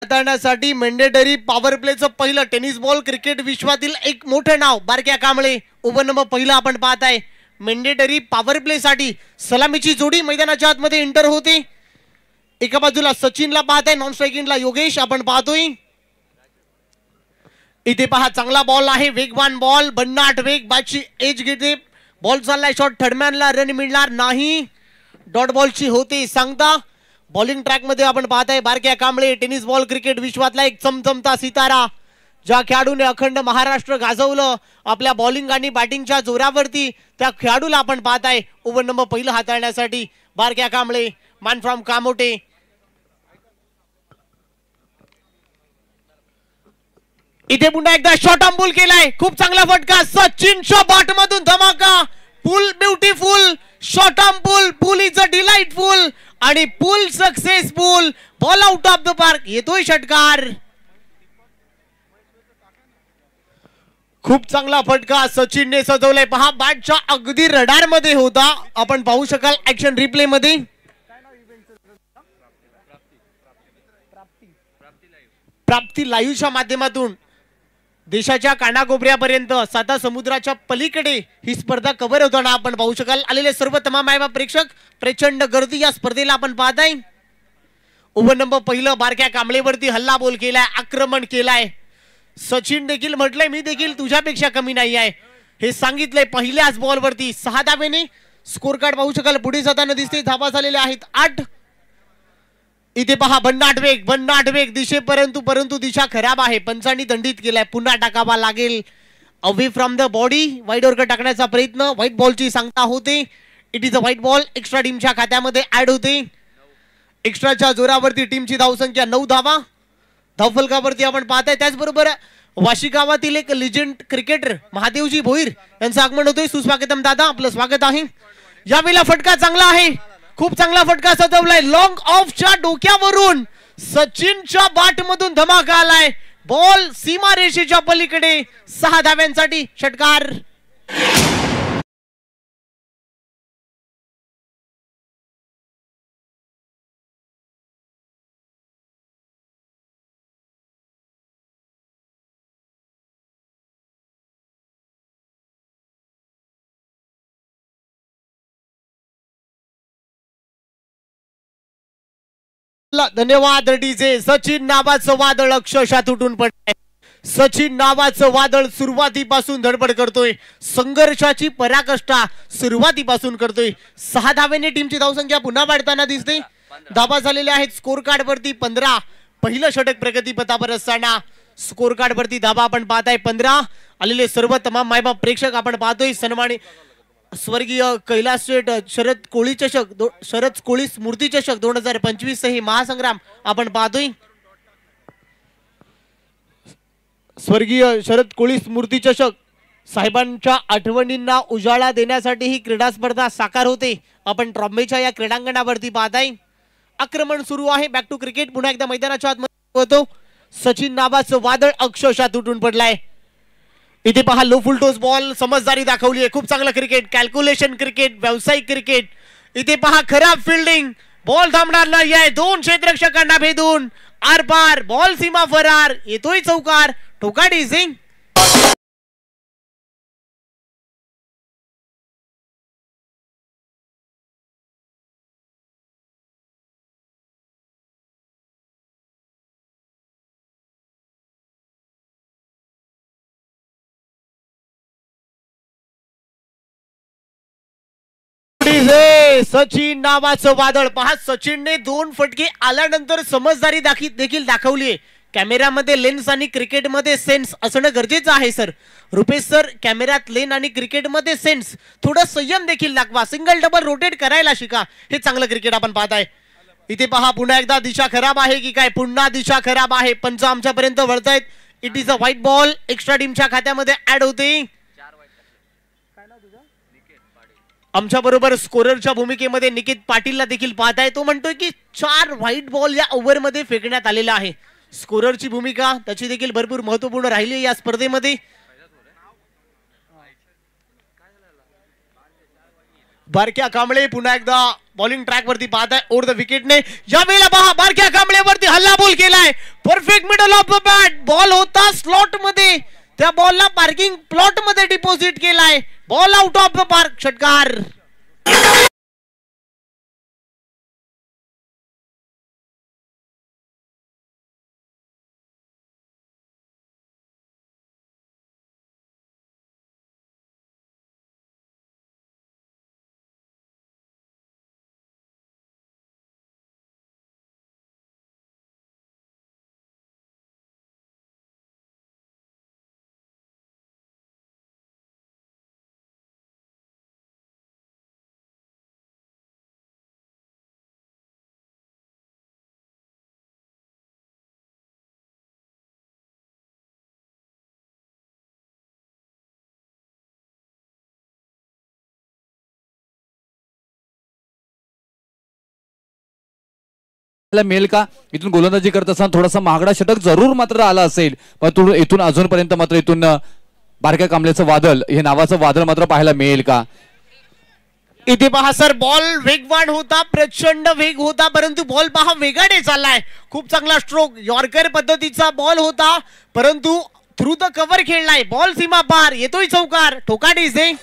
हाताळण्यासाठी mandatory power प्लेचं पहिलं tennis ball cricket विश्वातील एक मोठं नाव बारक्या कांबळे ओव्हर नंबर पहिला आपण पाहत आहे। मॅन्डेटरी पॉवर प्ले साठी सलामीची जोडी मैदानाच्या आतमध्ये एंटर होते। एका बाजूला सचिनला पाहत आहे, नॉन स्ट्रायकिंगला योगेश आपण पाहतोय। इथे पहा चांगला बॉल आहे, वेगवान बॉल, भन्नाट वेग, बाची एज घेते, बॉल चाललाय शॉट, थर्डमॅनला रन मिळणार नाही, डॉट बॉलची होते सांगता। बॉलिंग ट्रॅक मध्ये आपण पाहताय बारक्या कांबळे टेनिस बॉल क्रिकेट विश्वातला एक चमचमता सितारा, ज्या खेळाडूने अखंड महाराष्ट्र गाजवलं आपल्या बॉलिंग आणि बॅटिंगच्या जोरावरती, त्या खेळाडूला आपण पाहताय ओव्हर नंबर पहिलं हाताळण्यासाठी बारक्या कांबळे, मॅन फ्रॉम कामोटे। इथे पुन्हा एकदा शॉर्ट आर्म पुल केलाय, खूप चांगला फटका, सचिनच्या बॅट मधून धमाका, pull beautiful, short arm pull, pull is a delightful आणि pull successful, ball out of the park, येतोय षटकार। खूप चांगला फटका सचिनने सजवलाय, पहा बॅटच्या अगदी रडार मध्ये होता, आपण पाहू शकाल ऍक्शन रिप्ले मध्ये। प्राप्ती लाईव्हच्या माध्यमातून देशाच्या कानाकोपऱ्यापर्यंत, साता समुद्राच्या पलीकडे ही स्पर्धा कव्हर होताना आपण पाहू शकाल। आलेले सर्व तमाम मायबाप प्रेक्षक, प्रचंड गर्दी या स्पर्धेला आपण पाहताय। ओव्हर नंबर पहिलं बारक्या कांबळेवरती हल्ला बोल केलाय, आक्रमण केलाय, सचिन देखील म्हटलंय मी देखील तुझ्यापेक्षा कमी नाही आहे, हे सांगितलंय पहिल्याच बॉल वरती। 6 धावेने स्कोर कार्ड पाहू शकाल, पुढे जाताना दिसते, धावा झालेल्या आहेत 8। इथे पहा भन्नाट वेग परंतु दिशा खराब आहे, पंचांनी दंडित केलाय, पुन्हा टाकावा लागेल, away from the body, wide ओरकर टाकण्याचा प्रयत्न, व्हाईट बॉलची सांगता होते, it is a white ball, extra टीमच्या खात्यामध्ये ऍड होते। एक्स्ट्राच्या जोरावरती टीमची धावसंख्या 9 धावा, धावफलकावरती आपण पाहताय। त्याचबरोबर वाशी गावातील एक लिजेंड क्रिकेटर महादेवजी भोईर यांचं आगमन होतोय, सुस्वागतम दादा, आपलं स्वागत आहे। यावेळेला फटका चांगला आहे, खूप चांगला फटका सजवलाय, लॉंग ऑफच्या डोक्यावरून सचिनच्या बॅट मधून धमाका आलाय, बॉल सीमारेषेच्या पलीकडे, 6 धाव्यांसाठी षटकार। धन्यवाद डीजे। सचिन नावाचं वादळ अक्षरशः तुटून पडलंय, सचिन नावाचं वादळ सुरुवातीपासून धडपड करतोय, संघर्षाची पराकाष्ठा सुरुवातीपासून करतोय। 6 धावेने टीमची धावसंख्या पुन्हा वाढताना दिसते, धावा झालेल्या आहेत स्कोर कार्ड वरती 15, पहिलं षटक प्रगतीपथावर असताना स्कोर कार्ड वरती धावा आपण पाहताय 15। आलेले सर्व तमाम मायबाप प्रेक्षक आपण पाहतोय, सन्मानित स्वर्गीय कैलास शेठ शरद कोळी चषक, शरद कोळी स्मृती चषक 2025 हे महासंग्राम आपण पाहतोय। स्वर्गीय शरद कोळी स्मृती चषक साहेबांच्या आठवणींना उजाळा देण्यासाठी ही क्रीडा स्पर्धा साकार होते, आपण ट्रॉम्बेच्या या क्रीडांगणावरती पाहताय। आक्रमण सुरू आहे, बॅक टू क्रिकेट, पुन्हा एकदा मैदानाच्या आतमध्ये होतो, सचिन नावाचं वादळ अक्षरशः तुटून पडलाय। इथे पहा लो फुल टॉस बॉल, समजदारी दाखवली आहे, खूप चांगलं क्रिकेट, कॅल्क्युलेशन क्रिकेट, व्यावसायिक क्रिकेट। इथे पहा खराब फिल्डिंग, बॉल थांबणार नाही आहे, 2 क्षेत्ररक्षकांना भेदून आरपार, बॉल सीमा फरार, येतोय चौकार, ठोका डिझिंग। सचिन नावाचं वादळ, पहा सचिनने 2 फटके आल्यानंतर समजदारी देखील दाखवली, कॅमेरामध्ये लेन्स आणि क्रिकेटमध्ये सेन्स असणं गरजेचं आहे सर। रुपेश सर, कॅमेऱ्यात लेन आणि क्रिकेटमध्ये सेन्स, थोडं संयम देखील दाखवा, सिंगल डबल रोटेट करायला शिका, हे चांगलं क्रिकेट आपण पाहताय। इथे पहा पुन्हा एकदा दिशा खराब आहे की काय, पुन्हा दिशा खराब आहे, पंच आमच्यापर्यंत वळतायत, it is a white ball, extra टीमच्या खात्यामध्ये ऍड होते। आमच्या बरोबर स्कोररच्या भूमिकेमध्ये निकित पाटीलला देखील पाहताय, तो म्हणतोय की 4 व्हाईट बॉल या ओव्हर मध्ये फेकण्यात आलेला आहे। स्कोररची भूमिका त्याची देखील भरपूर महत्त्वपूर्ण राहिली या स्पर्धेमध्ये। बारक्या कांबळे पुन्हा एकदा बॉलिंग ट्रॅक वरती पाहत आहे ओव्हर द विकेटने. या वेळेला पहा बारक्या कांबळेवरती हल्ला बॉल केलाय. Perfect middle of the bat. Ball होता स्लॉट मध्ये, त्या बॉलला पार्किंग प्लॉट मध्ये डिपॉझिट केलाय. Ball out of the park. षटकार. मिळेल का? इथून गोलंदाजी करत असताना थोडासा महागडा षटक जरूर मात्र आला असेल, पण इथून अजूनपर्यंत मात्र इथून बारक्या कांबळेचं वादळ हे नावाचं वादळ मात्र पाहायला मिळेल का? इथे पहा सर, बॉल वेगवान होता, प्रचंड वेग होता, परंतु बॉल पहा वेगाने चाललाय. खूप चांगला स्ट्रोक यॉर्कर पद्धतीचा बॉल होता, परंतु थ्रू द कव्हर खेळलाय. बॉल सीमा पार, येतोय चौकार. ठोकाडीस आहे.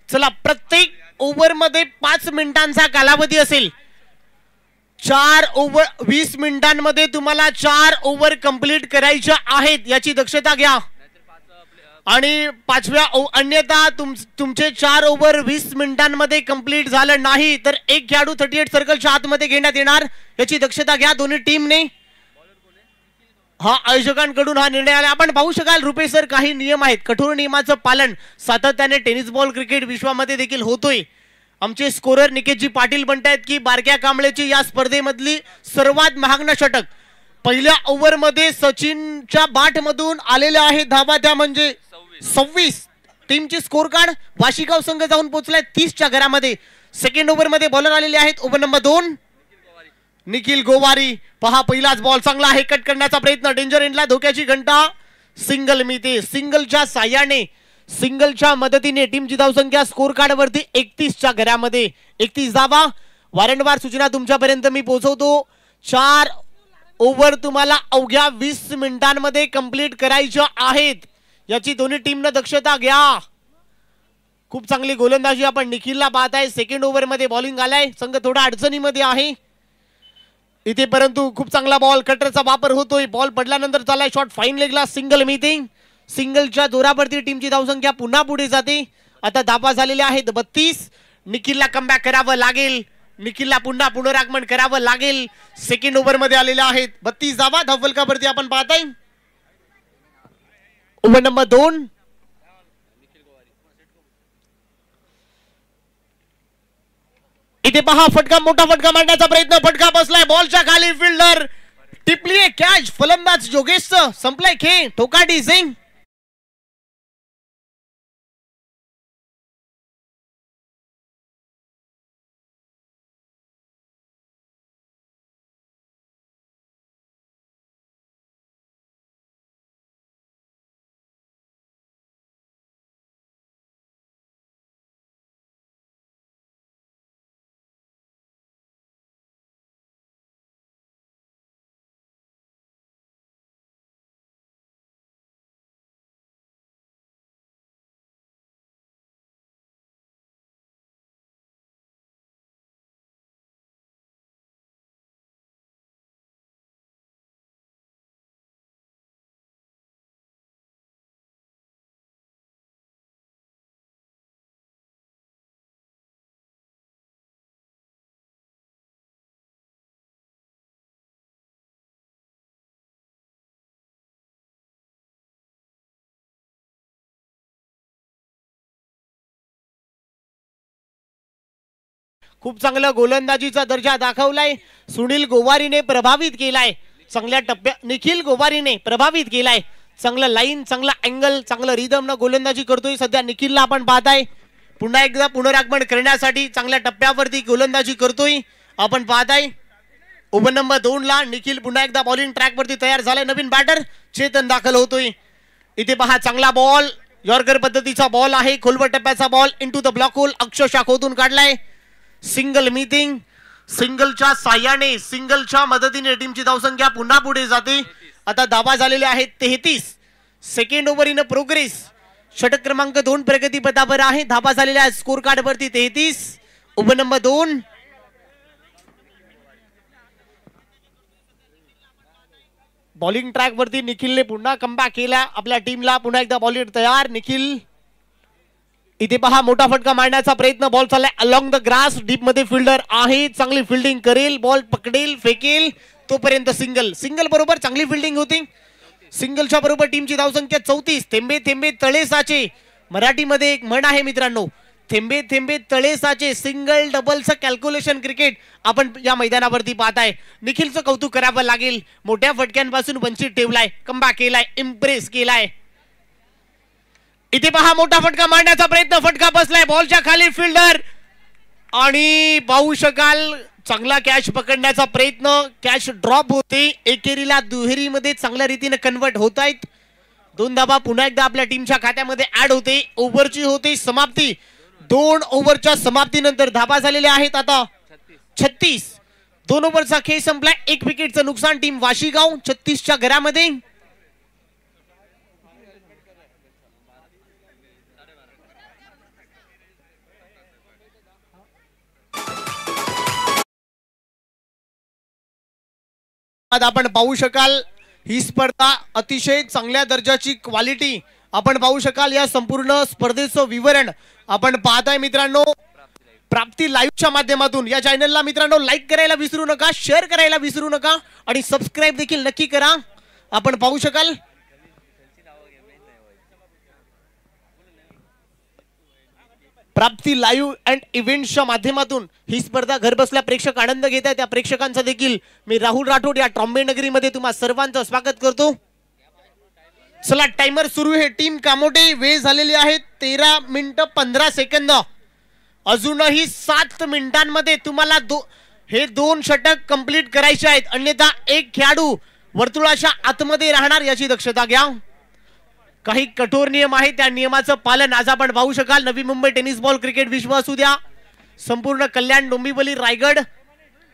चला, प्रत्येक ओव्हर मध्ये 5 मिनिटांचा कालावधी असेल. 4 ओव्हर 20 मिनिटांमध्ये तुम्हाला 4 ओव्हर कंप्लीट करायच्या आहेत, याची दक्षता घ्या. आणि 5व्या अन्यथा तुमचे 4 ओव्हर 20 मिनिटांमध्ये कंप्लीट झालं नाही तर एक खेळाडू 38 सर्कलच्या आतमध्ये घेण्यात येणार, याची दक्षता घ्या दोन्ही टीमने. हा आयोजकांकडून हा निर्णय आला. आपण पाहू शकाल रुपेश सर, काही नियम आहेत. कठोर नियमाचं पालन सातत्याने टेनिस बॉल क्रिकेट विश्वामध्ये देखील होतोय. आमचे स्कोरर निकेशजी पाटील म्हणतायत की बारक्या कांबळेची या स्पर्धेमधली सर्वात महागणा षटक. पहिल्या ओव्हर मध्ये सचिनच्या बाट मधून आलेल्या आहे धावा, त्या म्हणजे 26. टीमची स्कोर कार्ड वाशिगाव संघ जाऊन पोहोचलाय 30च्या घरामध्ये. सेकंड ओव्हर मध्ये बॉलर आलेले आहेत. Over number 2 Nikhil Gowari. पहा पहिलाच बॉल चांगला आहे, कट करण्याचा प्रयत्न. डेंजर एंडला धोक्याची घंटा. सिंगल मिळते. सिंगलच्या साह्याने, सिंगलच्या मदतीने टीमची धावसंख्या स्कोर कार्ड वरती 31च्या घरामध्ये. 31 धावा. वारंवार सूचना तुमच्यापर्यंत मी पोहोचवतो. 4 ओव्हर तुम्हाला अवघ्या 20 मिनिटांमध्ये कंप्लीट करायच्या आहेत, याची दोन्ही टीमनं दक्षता घ्या. खूप चांगली गोलंदाजी आपण निखिलला पाहत आहे. सेकंड ओव्हर मध्ये बॉलिंग आलाय. संघ थोडा अडचणीमध्ये आहे इथे, परंतु खूप चांगला बॉल कटरचा वापर होतोय. बॉल पडल्यानंतर चाललाय शॉट फाईन लेगला. Single meeting. सिंगलच्या जोरावरती टीमची धावसंख्या पुन्हा पुढे जाते. आता धावा झालेल्या आहेत 32. निखिलला कमबॅक करावं लागेल. निखिलला पुन्हा पुनरागमन करावं लागेल. सेकंड ओव्हर मध्ये आलेल्या आहेत 32 धावा. धावफलकावरती आपण पाहताय ओव्हर नंबर 2. इथे पहा, फटका, मोठा फटका मारण्याचा प्रयत्न. फटका बसलाय बॉलच्या खाली. फिल्डर टिपली कॅच. फलंदाज जोगेशचं संपलाय खेळ. ठोकाडी सिंग. खूप चांगलं गोलंदाजीचा दर्जा दाखवलाय. सुनील गोवारीने प्रभावित केलाय चांगल्या टप्प्यात. निखिल गोवारीने प्रभावित केलाय. चांगलं लाईन, चांगला अँगल, चांगलं रिदम न गोलंदाजी करतोय सध्या. निखिलला आपण पाहताय पुन्हा एकदा पुनरागमन करण्यासाठी चांगल्या टप्प्यावरती गोलंदाजी करतोय आपण पाहताय. ओव्हर नंबर 2 ला निखिल पुन्हा एकदा बॉलिंग ट्रॅक वरती तयार झालाय. नवीन बॅटर चेतन दाखल होतोय. इथे पहा चांगला बॉल, यॉर्कर पद्धतीचा बॉल आहे. खोलवर टप्प्याचा ball into the block hole अक्षरशः खोदून काढलाय. सिंगल मीटिंग, सिंगलच्या साह्याने, सिंगलच्या मदतीने टीमची धावसंख्या पुन्हा पुढे जाते. आता धावा झालेल्या आहेत 33. Second over in progress. षटक क्रमांक 2 प्रगतीपथावर आहे. धावा झालेल्या स्कोर कार्ड वरती 33. Over number 2. बॉलिंग ट्रॅक वरती निखिलने पुन्हा कमबॅक केला. आपल्या टीमला पुन्हा एकदा बॉलिंग तयार. निखिल इथे पहा मोठा फटका मारण्याचा प्रयत्न. बॉल चाललाय अलॉंग द ग्रास. डीप मध्ये फिल्डर आहे, चांगली फिल्डिंग करेल, बॉल पकडेल, फेकेल तोपर्यंत सिंगल. सिंगल बरोबर चांगली फिल्डिंग होती. सिंगलच्या बरोबर टीमची धावसंख्या 34. थेंबे थेंबे तळे साचे, मराठीमध्ये एक म्हण आहे मित्रांनो, थेंबे थेंबे तळे साचे. सिंगल डबलचं कॅल्क्युलेशन क्रिकेट आपण या मैदानावरती पाहताय. निखिलचं कौतुक करावं लागेल. मोठ्या फटक्यांपासून वंचित ठेवलाय, कमबॅक केलाय, इम्प्रेस केलाय. इथे पहा मोठा फटका मारण्याचा प्रयत्न. फटका बसलाय बॉलच्या खाली. फिल्डर आणि पाहू शकाल चांगला कॅच पकडण्याचा प्रयत्न. कॅच ड्रॉप होते. एकेरीला दुहेरीमध्ये चांगल्या रीतीने कन्वर्ट होत आहेत. 2 धावा पुन्हा एकदा आपल्या टीमच्या खात्यामध्ये ऍड होते. ओव्हरची होते समाप्ती. 2 ओव्हरच्या समाप्तीनंतर धावा झालेल्या आहेत आता 36. 2 ओव्हरचा खेळ संपलाय. 1 विकेटचं नुकसान टीम वाशीगाव 36च्या घरामध्ये. आपण पाहू शकाल ही स्पर्धा अतिशय चांगल्या दर्जाची क्वालिटी आपण पाहू शकाल. या संपूर्ण स्पर्धेचं विवरण आपण पाहताय मित्रांनो प्राप्ती लाईव्हच्या माध्यमातून. या चॅनलला मित्रांनो लाईक करायला विसरू नका, शेअर करायला विसरू नका आणि सबस्क्राईब देखील नक्की करा. आपण पाहू शकाल प्राप्ती लाईव्ह अँड इव्हेंट्सच्या माध्यमातून ही स्पर्धा घरबसल्या प्रेक्षक आनंद घेत आहेत. त्या प्रेक्षकांचा देखील मी राहुल राठोड या ट्रॉम्बे नगरीमध्ये तुम्हा सर्वांचं स्वागत करतो. चला टाइमर सुरू आहे. टीम कामोटे वेळ झालेली आहे 13 मिनिटं 15 सेकंद. अजूनही 7 मिनिटांमध्ये तुम्हाला हे 2 षटक कंप्लीट करायचे आहेत, अन्यथा एक खेळाडू वर्तुळाच्या आतमध्ये राहणार याची दक्षता घ्या. काही कठोर नियम आहेत, त्या नियमाचं पालन आज आपण पाहू शकाल. Navi Mumbai tennis ball cricket विश्व असू द्या, संपूर्ण कल्याण, डोंबिवली, रायगड,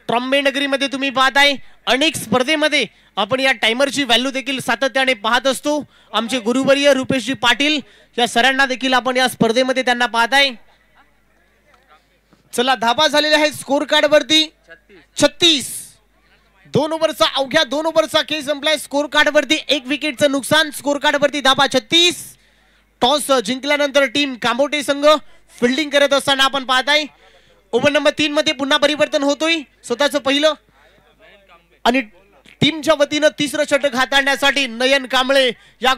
ट्रॉम्बे नगरीमध्ये तुम्ही पाहताय. अनेक स्पर्धेमध्ये आपण या टाइमरची व्हॅल्यू देखील सातत्याने पाहत असतो. आमचे गुरुवर्य रुपेशजी पाटील या सरांना देखील आपण या स्पर्धेमध्ये त्यांना पाहताय. चला धावा झालेल्या आहेत स्कोर कार्ड वरती 36. 2 ओव्हरचा अवघ्या 2 ओव्हरचा खेळ संपलाय. स्कोर कार्ड वरती 1 विकेटचं नुकसान. स्कोर कार्ड वरती धावा 36. टॉस जिंकल्यानंतर टीम कांबोटे संघ फिल्डिंग करत असताना आपण पाहताय. ओव्हर नंबर 3 मध्ये पुन्हा परिवर्तन होतोय. स्वतःचं पहिलं आणि टीमच्या वतीनं 3रं षटक हाताळण्यासाठी नयन कांबळे या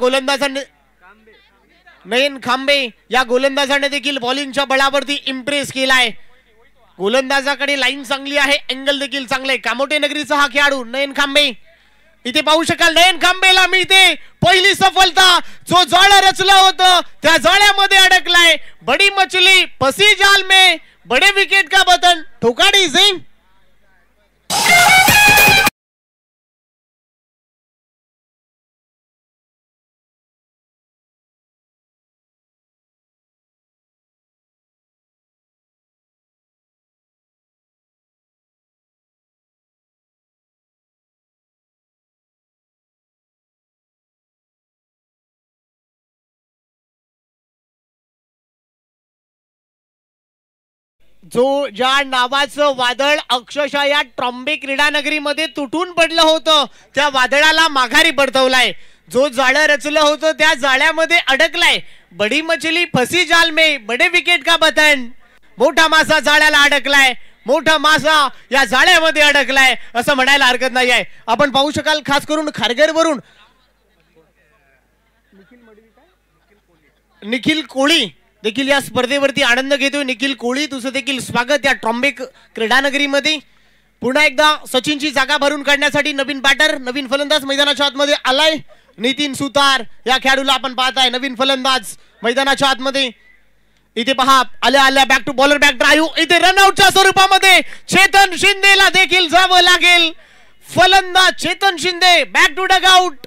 गोलंदाजाने देखील बॉलिंगच्या बळावरती इम्प्रेस केलाय. गोलंदाजाकडे लाईन चांगली आहे, अँगल देखील चांगले. कामोटे नगरीचा हा खेळाडू नयन खांबे. इथे पाहू शकाल नयन खांबेला मिळते पहिली सफलता. जो जाळं रचलं होतं त्या जाळ्यामध्ये अडकलाय. बडी मछली फसी जाल में, बडे विकेट का बटन ठोकाडी सिंग. जो ज्या नावाचं वादळ अक्षरशः या ट्रॉम्बे क्रीडा नगरीमध्ये तुटून पडलं होतं त्या वादळाला माघारी परतवलाय. जो जाळं रचलं होतं त्या जाळ्यामध्ये अडकलाय. बडी मछली फसी जाल में, बडे विकेट का बटन. मोठा मासा जाळ्याला अडकलाय, मोठा मासा या जाळ्यामध्ये अडकलाय असं म्हणायला हरकत नाही आहे. आपण पाहू शकाल खास करून खारघरवरून निखिल कोळी देखील या स्पर्धेवरती आनंद घेतोय. निखिल कोळी, तुझं देखील स्वागत या ट्रॉम्बे क्रीडानगरीमध्ये. पुन्हा एकदा सचिनची जागा भरून काढण्यासाठी नवीन बॅटर, नवीन फलंदाज मैदानाच्या आतमध्ये आलाय. नितीन सुतार या खेळाडूला आपण पाहताय, नवीन फलंदाज मैदानाच्या आतमध्ये. इथे पहा, आल्या आल्या back to bowler, back drive. इथे रनआउटच्या स्वरूपामध्ये चेतन शिंदेला देखील जावं लागेल. फलंदाज Chetan Shinde back to dugout.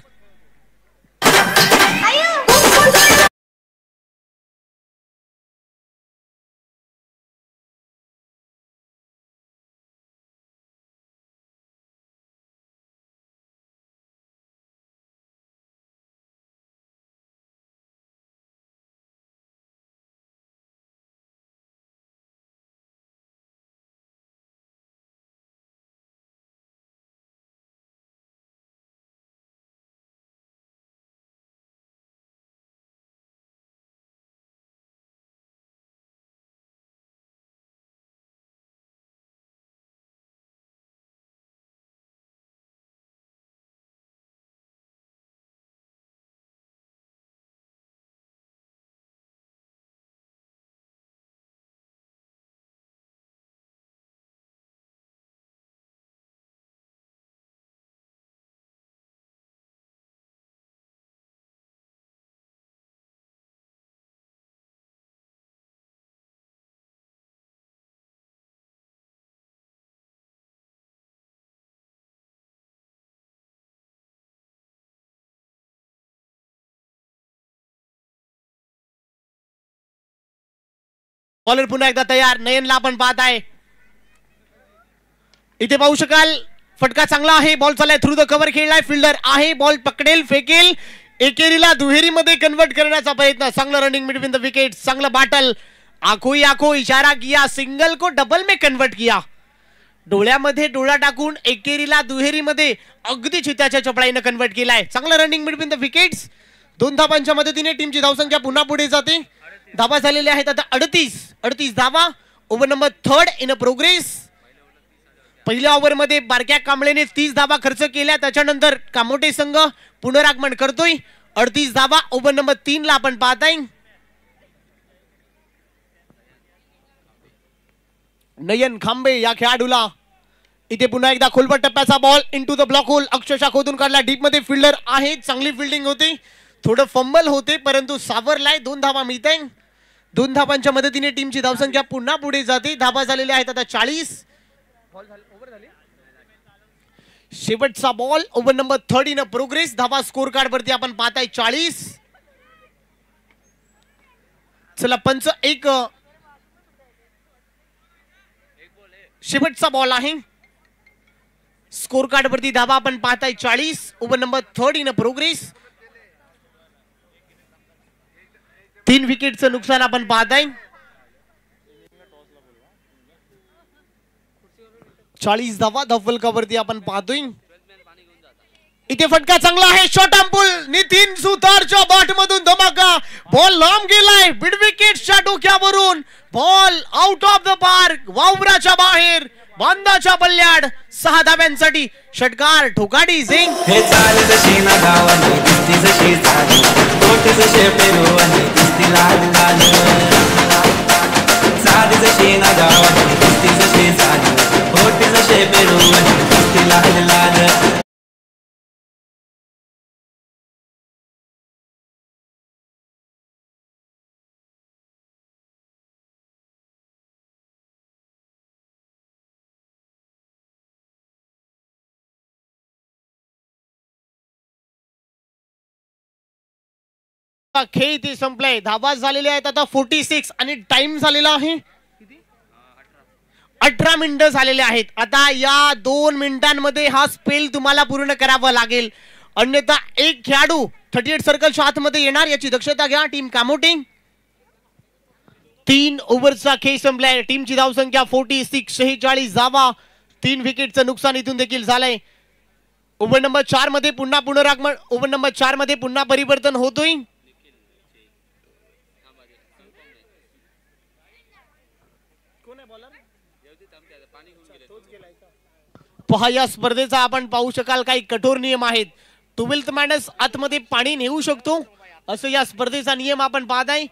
Bowler पुन्हा एकदा तयार. नयनला आपण पाहताय, इथे पाहू शकाल. फटका चांगला आहे, बॉल चाललाय थ्रू द कव्हर, खेळलाय, फिल्डर आहे, बॉल पकडेल, फेकेल, एकेरीला दुहेरीमध्ये कन्वर्ट करण्याचा प्रयत्न. चांगलं रनिंग बिटवीन द विकेट, चांगलं बाटल. आखो ही आखो इशारा किया, सिंगल को डबल में कन्वर्ट किया. डोळ्यामध्ये डोळा टाकून एकेरीला दुहेरीमध्ये अगदी चित्याच्या चपळाईनं कन्वर्ट केलाय. चांगलं रनिंग बिटवीन द विकेट्स. 2 धावांच्या मदतीने टीमची धावसंख्या पुन्हा पुढे जाते. धावा झालेल्या आहेत आता 38 धावा. Over number 3 in progress. पहिल्या ओव्हरमध्ये बारक्या कांबळेने 30 धावा खर्च केल्या. त्याच्यानंतर कामोटे संघ पुनरागमन करतोय. 38 धावा. ओव्हर नंबर 3 ला आपण पाहताय. नयन खांबे या खेळाडूला इथे पुन्हा एकदा खोलवर टप्प्याचा ball into the block hole, अक्षरशः खोदून काढला. डीप मध्ये फिल्डर आहे, चांगली फिल्डिंग होती, थोडं फंबल होते परंतु सावरलाय. 2 धावा मिळत आहे. 2 धावांच्या मदतीने टीमची धावसंख्या पुन्हा पुढे जाते. धावा झालेल्या आहेत आता 40. शेवटचा ball over number 3 in progress. धावा स्कोर कार्ड वरती आपण पाहताय 40. चला पंच एक शेवटचा बॉल आहे. स्कोर कार्ड वरती धावा आपण पाहताय 40. Over number 3 in progress. 3 विकेटचं नुकसान आपण पाहताय. 40 धावा धवल कवरती आपण पाहतोय. इथे फटका चांगला आहे, शॉट अँपुल. नितीन सुतारच्या बॉट मधून धमाका, बॉल लांब गेलाय मिड विकेटच्या डोक्यावरून. Ball out of the park, वावराच्या बाहेर, बांधाच्या पल्ल्याड. 6 धाव्यांसाठी षटकार ठोकाडी झिंग. हे चाल जशी ना गावाने दिसती जशी चाल, कोटी जसे पेरू आणि दिसती लाल लाल. चाल जशी ना गावाने दिसती जशी चाल, कोटी जसे पेरू आणि दिसती लाल लाल. खेळ इथे संपलाय. धावा झालेले आहेत आता 46 आणि टाइम झालेला आहे 18 मिनिटं झालेले आहेत. आता या 2 मिनिटांमध्ये हा स्पेल तुम्हाला पूर्ण करावा लागेल, अन्यथा एक खेळाडू 38 सर्कलच्या आतमध्ये येणार, याची दक्षता घ्या. टीम कामोटे. 3 ओव्हरचा खेळ संपलाय. टीमची धावसंख्या 46, 46 धावा. 3 विकेटचं नुकसान इथून देखील झालंय. ओव्हर नंबर 4 मध्ये पुन्हा पुनरागमन, ओव्हर नंबर 4 मध्ये पुन्हा परिवर्तन होतोय. पहा, या स्पर्धेचा आपण पाहू शकाल काही कठोर नियम आहेत. 12th मॅनस आतमध्ये पाणी नेऊ शकतो असं या स्पर्धेचा नियम आपण पाहताय.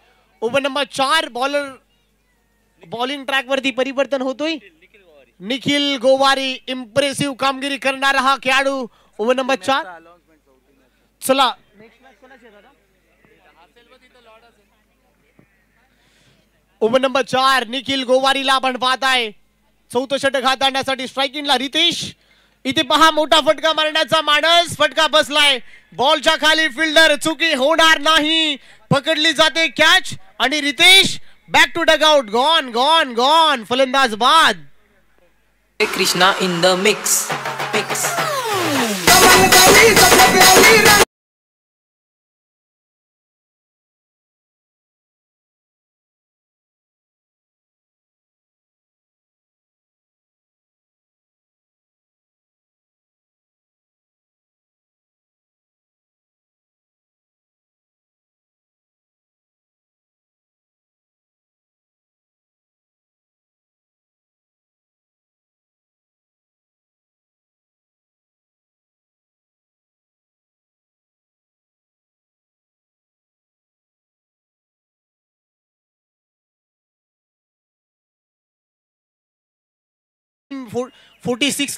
Over number 4 bowler bowling track वरती परिवर्तन होतोय. निखिल गोवारी इम्प्रेसिव्ह कामगिरी करणारा हा खेळाडू ओव्हर नंबर 4. चला ओव्हर नंबर 4 निखिल गोवारीला आपण पाहताय. चौथं षटक हाताळण्यासाठी स्ट्रायकिंगला रितेश. इथे पहा मोठा फटका मारण्याचा माणस. फटका बसलाय. बॉलच्या खाली फिल्डर. चुकी होणार नाही. पकडली जाते कॅच आणि Ritesh back to dugout. Gone gone gone. फलंदाज बाद. Krishna in the mix.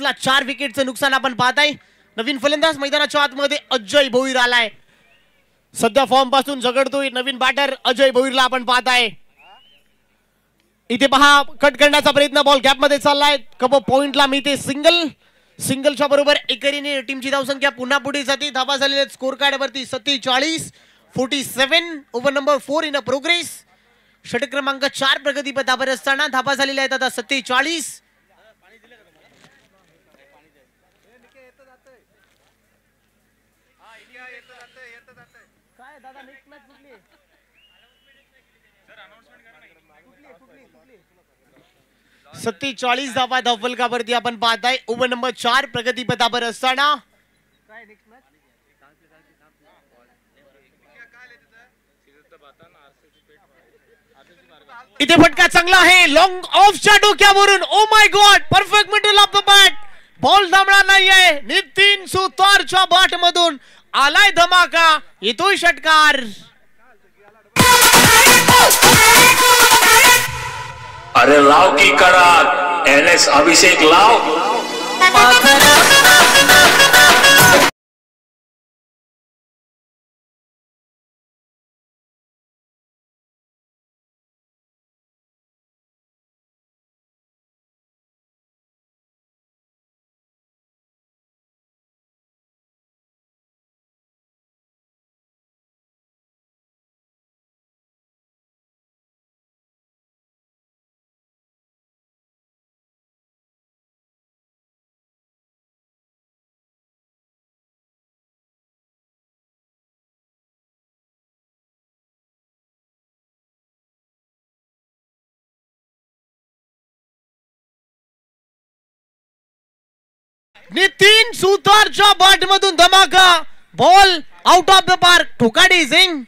ला 4 विकेटचं नुकसान आपण पाहताय. नवीन फलंदाज मैदानाच्या आतमध्ये अजय भोईर आलाय. सध्या फॉर्म पासून झगडतोय नवीन बॅटर अजय भोईरला आपण पाहताय. इथे पहा कट करण्याचा प्रयत्न. बॉल गॅप मध्ये चाललाय. कप पॉइंटला मिळते सिंगलच्या बरोबर एकेरीने टीमची धावसंख्या पुन्हा पुढे जाते. धावा झालेल्या स्कोर कार्ड वरती 47 ओव्हर नंबर 4 इन प्रोग्रेस. षटक क्रमांक 4 प्रगतीपथावर असताना धावा झालेल्या आहेत आता 47. धावा धावफलकावरती आपण पाहताय. ओव्हर नंबर 4 प्रगतीपथावर असताना इथे फटका चांगला आहे. लॉंग ऑफच्या डोक्यावरून. ओ my God. Perfect middle of the bat. Ball थांबला नाहीये. नितीन सुतारच्या बॅट मधून आलाय धमाका. येतोय षटकार. अरे लाव की कडात. NS अभिषेक लाव. नितीन सुतारच्या बॅट मधून धमाका. Ball out of the park. Thokadi Singh.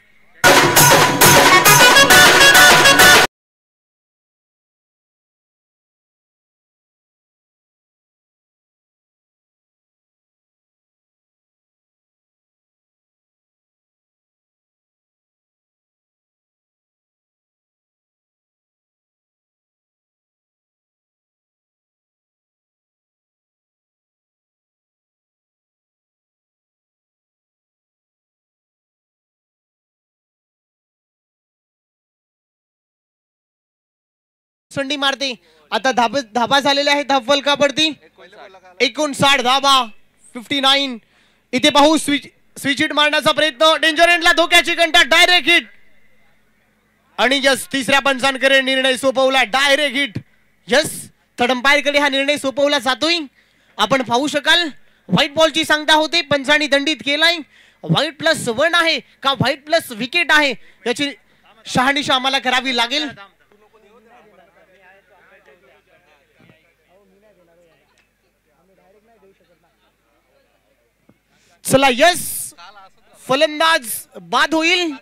संडी मारते. आता धाबा झालेले आहे धावफलकावरती 59 धाबा 59. इथे पाहू स्विच हिट मारण्याचा प्रयत्न. डेंजर एंडला धोक्याची घंटा. डायरेक्ट हिट आणि यस तिसऱ्या पंचांकडे निर्णय सोपवला. Direct hit. यस थर्ड अंपायरकडे हा निर्णय सोपवला जातोय. आपण पाहू शकाल व्हाईट बॉलची सांगता होते. पंचांनी दंडित केलाय. व्हाईट +1 आहे का व्हाईट प्लस विकेट आहे याची शहानिशा आम्हाला करावी लागेल. चला यस फलंदाज बाद होईल.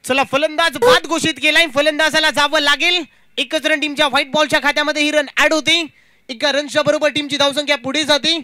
चला फलंदाज बाद घोषित केलाय. फलंदाजाला जावं लागेल. एकच रन टीमच्या व्हाईट बॉलच्या खात्यामध्ये ही रन ऍड होते. एका रनच्या बरोबर टीमची धावसंख्या पुढे जाते.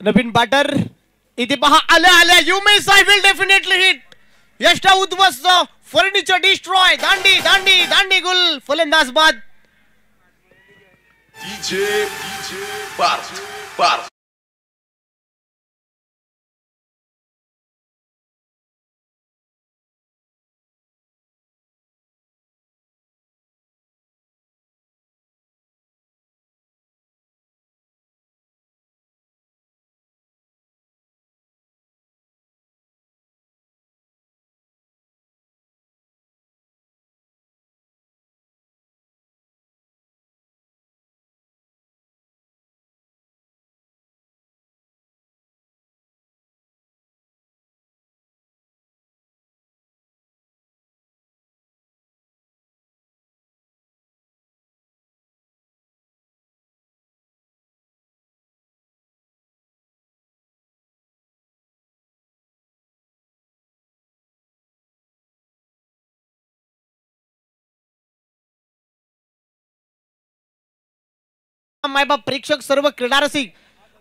नवीन बॅटर इथे पहा आल्या you miss I will definitely hit यष्टा उद्ध्वस्त फर्निचर डिस्ट्रॉय दांडी दांडी दांडी गुल फलंदाज बाद DJ Bart. मायबाप प्रेक्षक सर्व क्रीडा रसिक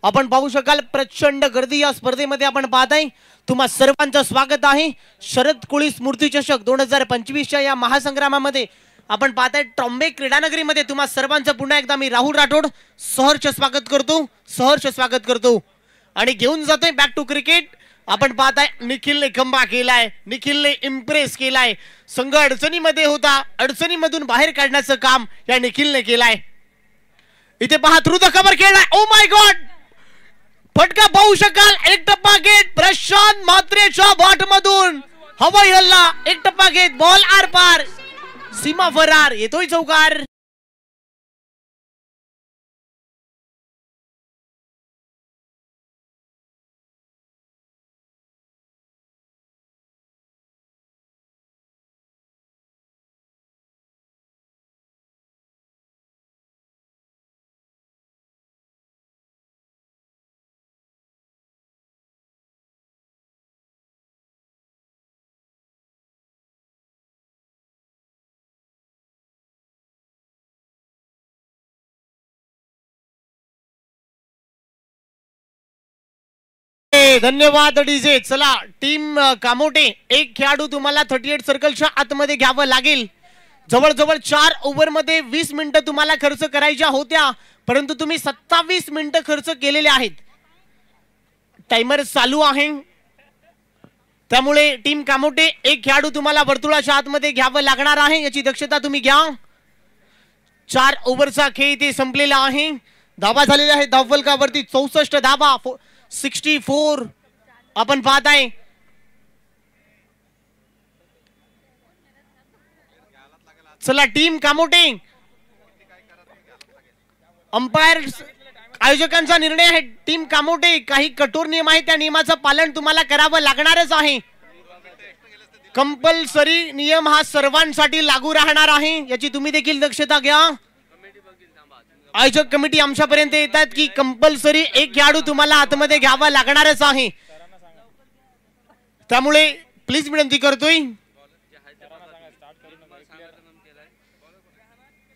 आपण पाहू शकाल प्रचंड गर्दी या स्पर्धेमध्ये आपण पाहत आहे तुम्हा सर्वांचं स्वागत आहे शरद कोळी स्मृती चषक 2025 या महासंग्रामामध्ये आपण पाहत आहे ट्रॉम्बे क्रीडानगरीमध्ये तुम्हा सर्वांचं पुन्हा एकदा मी राहुल राठोड सहर्ष स्वागत करतो आणि घेऊन जातोय बॅक टू क्रिकेट आपण पाहत आहे निखिलने खंबा केलाय निखिलने इम्प्रेस केलाय संघ अडचणीमध्ये होता अडचणीमधून बाहेर काढण्याचं काम या निखिलने केलाय इथे पहा थ्रू द कव्हर खेळलाय ओ माय गॉड फटका पाहू शकाल एक टप्पा गेट प्रशांत म्हात्रेच्या बॉट मधून हवाई हल्ला एक टप्पा गेट बॉल आर पार सीमा फरार येतोय चौकार धन्यवाद डीजे चला टीम कामोटे एक खेळाडू तुम्हाला 38 सर्कलच्या आतमध्ये घ्यावं लागेल जवळजवळ 4 ओव्हर मध्ये 20 मिनिटं तुम्हाला खर्च करायच्या होत्या परंतु तुम्ही 27 मिनिटं खर्च केलेले आहेत टाइमर चालू आहे त्यामुळे टीम कामोटे एक खेळाडू तुम्हाला वर्तुळाच्या आतमध्ये घ्यावं लागणार आहे याची दक्षता तुम्ही घ्या 4 ओव्हरचा खेळ इथे संपलेला आहे धावा झालेल्या आहेत धावफलकावरती 64 धावा 64 आपण पाहत आहे चला टीम कामोटे अंपायर आयोजकांचा निर्णय आहे टीम कामोटे काही कठोर नियम आहेत त्या नियमाचं पालन तुम्हाला करावं लागणारच आहे कंपल्सरी नियम हा सर्वांसाठी लागू राहणार आहे याची तुम्ही देखील दक्षता घ्या आयोजक कमिटी आमच्यापर्यंत येतात की कंपल्सरी एक खेळाडू तुम्हाला आतमध्ये घ्यावा लागणारच आहे त्यामुळे प्लीज विनंती करतोय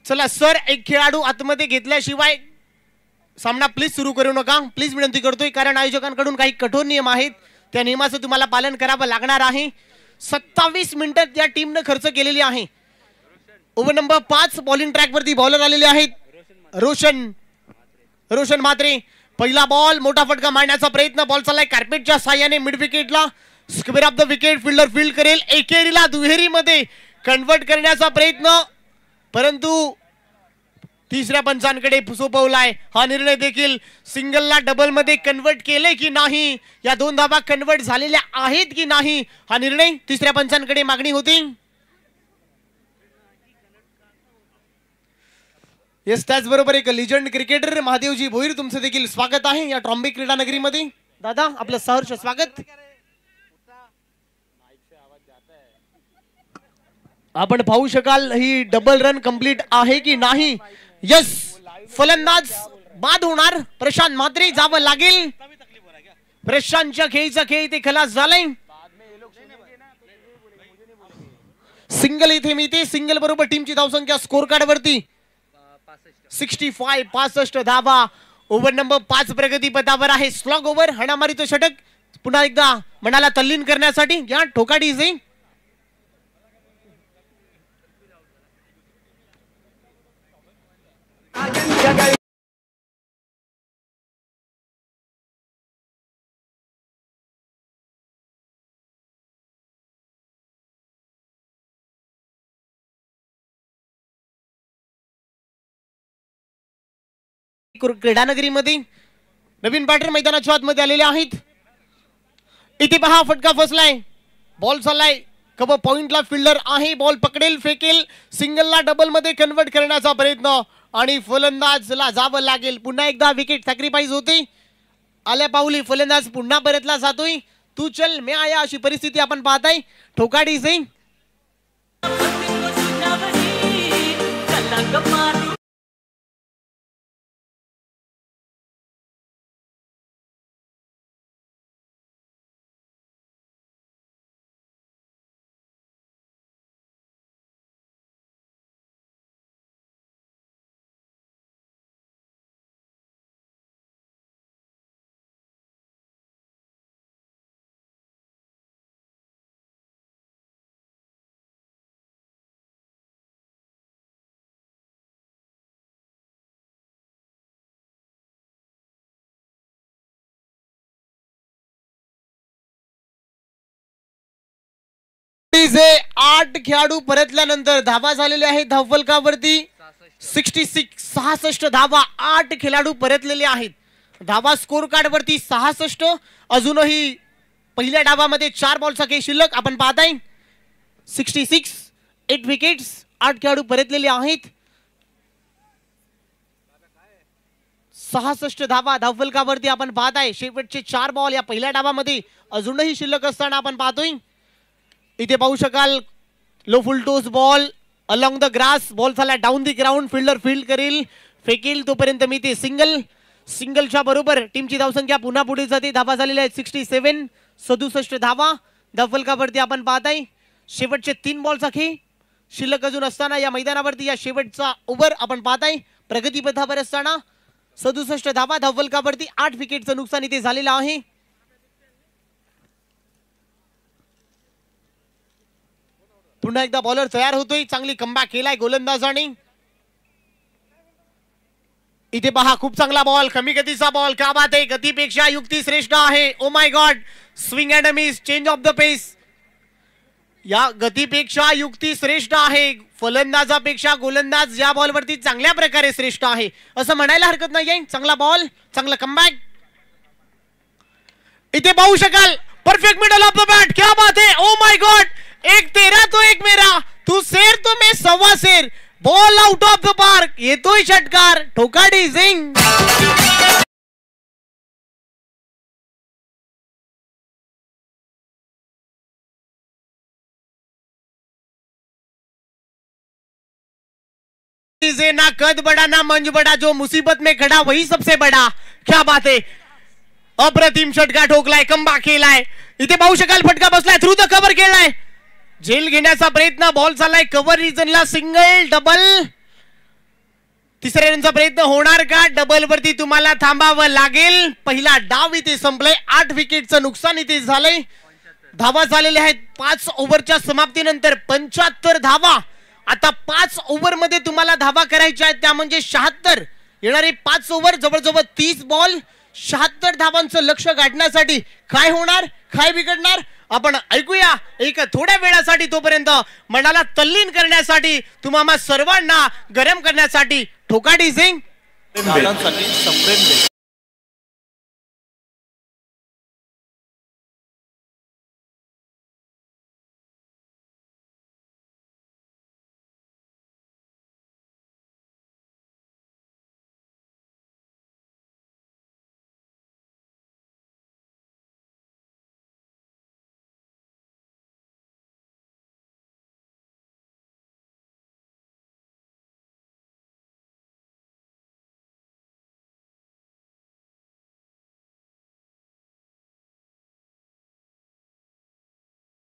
चला सर एक खेळाडू आतमध्ये घेतल्याशिवाय सामना प्लीज सुरू करू नका प्लीज विनंती करतोय कारण आयोजकांकडून काही कठोर नियम आहेत त्या नियमाचं तुम्हाला पालन करावं लागणार आहे 27 मिनिटं या टीमने खर्च केलेली आहे ओव्हर नंबर 5 बॉलिंग ट्रॅक वरती बॉलर आलेले आहेत रोशन म्हात्रे पहिला बॉल मोठा फटका मारण्याचा प्रयत्न बॉल चाललाय कार्पेटच्या साह्याने मिड विकेटला square off the wicket fielder field करेल एकेरीला दुहेरी मध्ये कन्वर्ट करण्याचा प्रयत्न परंतु तिसऱ्या पंचांकडे सोपवलाय. हा निर्णय देखील सिंगलला डबल मध्ये कन्वर्ट केले की नाही, या 2 धावा कन्वर्ट झालेल्या आहेत की नाही, हा निर्णय तिसऱ्या पंचांकडे मागणी होती. येस, त्याचबरोबर एक लिजंड क्रिकेटर महादेवजी भोईर, तुमचं देखील स्वागत आहे या ट्रॉम्बे क्रीडा नगरीमध्ये. दादा, आपलं सहर्ष स्वागत. आपण पाहू शकाल ही डबल रन कंप्लीट आहे की नाही. यस, फलंदाज बाद होणार. प्रशांत म्हात्रे जावं लागेल. प्रशांतच्या खेळीचा खेळ इथे खलास झालाय. सिंगल इथे मिळते. सिंगल बरोबर टीमची धावसंख्या स्कोर कार्ड वरती 65 धावा. ओव्हर नंबर 5 प्रगती पथावर आहे. स्लॉग ओव्हर, हाणामारीचं षटक पुन्हा एकदा मनाला तल्लीन करण्यासाठी या ठोकाडी इजे. क्रीडानगरीमध्ये नवीन बॅटर मैदानाच्या आतमध्ये आलेले आहेत. इथे पहा, फटका फसलाय. बॉल चाललाय कव्हर पॉइंटला. फिल्डर आहे, बॉल पकडेल, फेकेल. सिंगलला डबल मध्ये कन्वर्ट करण्याचा प्रयत्न आणि फलंदाजला जावं लागेल. पुन्हा एकदा विकेट सॅक्रिफाईस होते. आल्या पाऊली फलंदाज पुन्हा परतला जातोय. तू चल मी आया, अशी परिस्थिती आपण पाहताय. ठोकाडी सिंग जे 8 खेळाडू परतल्यानंतर धावा झालेले आहेत धावफलकावरती 66 धावा. 8 खेळाडू परतलेले आहेत. धावा स्कोर कार्ड वरती 66. अजूनही पहिल्या डावामध्ये 4 बॉलचा खेळ शिल्लक आपण पाहताय. 66, 8 विकेट्स, 8 खेळाडू परतलेले आहेत. 66 धावा धावफलकावरती आपण पाहताय. शेवटचे 4 बॉल या पहिल्या डावामध्ये अजूनही शिल्लक असताना आपण पाहतोय. इथे पाहू शकाल low full toss ball along the grass. Ball झाला down the ground. Fielder field करेल, फेकेल, तोपर्यंत मी ते सिंगल. सिंगलच्या बरोबर टीमची धावसंख्या पुन्हा पुढे जाते. धावा झालेल्या आहेत 67, 67 धावा धावफलकावरती आपण पाहताय. शेवटचे 3 बॉलचा खेळ शिल्लक अजून असताना या मैदानावरती या शेवटचा ओव्हर आपण पाहताय. प्रगतीपथावर असताना 67 धावा धावफलकावरती. 8 विकेटचं नुकसान इथे झालेलं आहे. पुन्हा एकदा बॉलर तयार होतोय. चांगली कमबॅक केलाय गोलंदाजाने. इथे पहा, खूप चांगला बॉल, कमी गतीचा बॉल. क्या बात आहे, गतीपेक्षा युक्ती श्रेष्ठ आहे. Oh my God, swing and miss, change of the pace. या गतीपेक्षा युक्ती श्रेष्ठ आहे. फलंदाजापेक्षा गोलंदाज या बॉलवरती चांगल्या प्रकारे श्रेष्ठ आहे असं म्हणायला हरकत नाहीये. चांगला बॉल, चांगला कमबॅक. इथे पाहू शकाल perfect middle of the bat. क्या बात है, ओ माय गॉड, एक तेरा तो एक मेरा, तू शेर तो मैं सव्वा शेर. Ball out of the park. येतोय षटकार. ठोकाडी सिंग. ना कद बड़ा ना मंज बड़ा, जो मुसीबत में खड़ा वही सबसे बड़ा. क्या बात है, अप्रतिम षटकार ठोकलाय, कमबॅक केलाय. इथे पाहू शकाल फटका बसलाय, थ्रू द कव्हर केलाय. झेल घेण्याचा प्रयत्न, बॉल चाललाय कव्हर रिजनला. Single, double. तिसऱ्या रनचा प्रयत्न होणार का? डबल वरती तुम्हाला थांबावं लागेल. पहिला डाव इथे संपलाय. 8 विकेटचं नुकसान इथे झालंय. धावा झालेल्या आहेत 5 ओव्हरच्या समाप्तीनंतर 75 धावा. आता 5 ओव्हर मध्ये तुम्हाला धावा करायच्या आहेत, त्या म्हणजे 76. येणारे 5 ओव्हर जवळजवळ 30 बॉल, 76 धावांचं लक्ष गाठण्यासाठी काय होणार, काय बिघडणार आपण ऐकूया एक थोड्या वेळासाठी. तोपर्यंत मनाला तल्लीन करण्यासाठी, तुम्हाला सर्वांना गरम करण्यासाठी ठोका डीजे.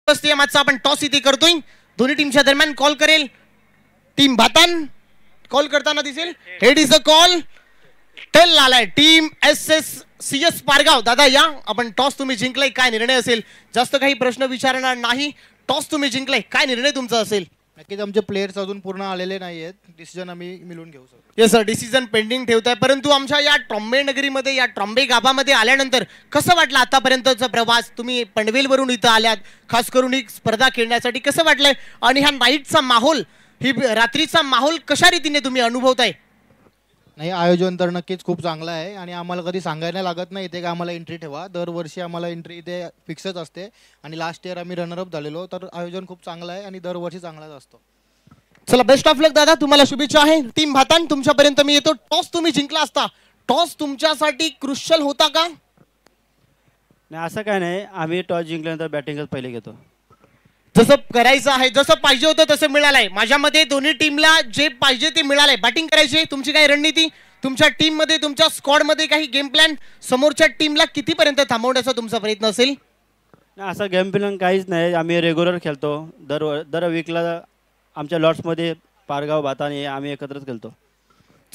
मागचा आपण टॉस इथे करतोय. दोन्ही टीमच्या दरम्यान कॉल करेल टीम भातान. कॉल करताना दिसेल head is a call. Tail आलाय टीम SSCS पारगाव. दादा या, आपण टॉस तुम्ही जिंकलाय, काय निर्णय असेल? जास्त काही प्रश्न विचारणार नाही. टॉस तुम्ही जिंकलाय, काय निर्णय तुमचा असेल? नक्कीच आमचे प्लेयर्स अजून पूर्ण आलेले नाहीयेत. डिसिजन आम्ही मिळून घेऊ शकतो. येस सर, डिसिजन पेंडिंग ठेवताय. परंतु आमच्या या ट्रॉम्बे नगरीमध्ये, या ट्रॉम्बे गाभामध्ये आल्यानंतर कसं वाटलं आतापर्यंतचा प्रवास? तुम्ही पनवेलवरून इथं आल्यात खास करून ही स्पर्धा खेळण्यासाठी, कसं वाटलंय? आणि हा नाईटचा माहोल, ही रात्रीचा माहोल कशा रीतीने तुम्ही अनुभवताय? नाही, आयोजन तर नक्कीच खूप चांगलं आहे आणि आम्हाला कधी सांगायला लागत नाही इथे का आम्हाला एंट्री ठेवा. दरवर्षी आम्हाला एंट्री इथे फिक्सच असते आणि लास्ट इयर आम्ही रनरअप झालेलो. तर आयोजन खूप चांगलं आहे आणि दरवर्षी चांगलाच असतो. चला, बेस्ट ऑफ लक दादा, तुम्हाला शुभेच्छा आहे. टीम भातान, तुमच्यापर्यंत मी येतो. टॉस तुम्ही जिंकला असता, टॉस तुमच्यासाठी क्रुशियल होता का? नाही, असं काय नाही. आम्ही टॉस जिंकल्यानंतर बॅटिंगच पहिले घेतो. जसं करायचं आहे, जसं पाहिजे होतं तसं मिळालंय. माझ्या मते दोन्ही टीमला जे पाहिजे ते मिळालंय. बॅटिंग करायची, तुमची काही रणनीती, तुमच्या टीम मध्ये, तुमच्या स्क्वॉड मध्ये काही गेम प्लॅन, समोरच्या टीमला कितीपर्यंत थांबवण्याचा तुमचा प्रयत्न असेल? नाही, असं गेम प्लॅन काहीच नाही. आम्ही रेग्युलर खेळतो. दर वीकला आमच्या लॉट्समध्ये पारगाव भाताने आम्ही एकत्रच खेळतो.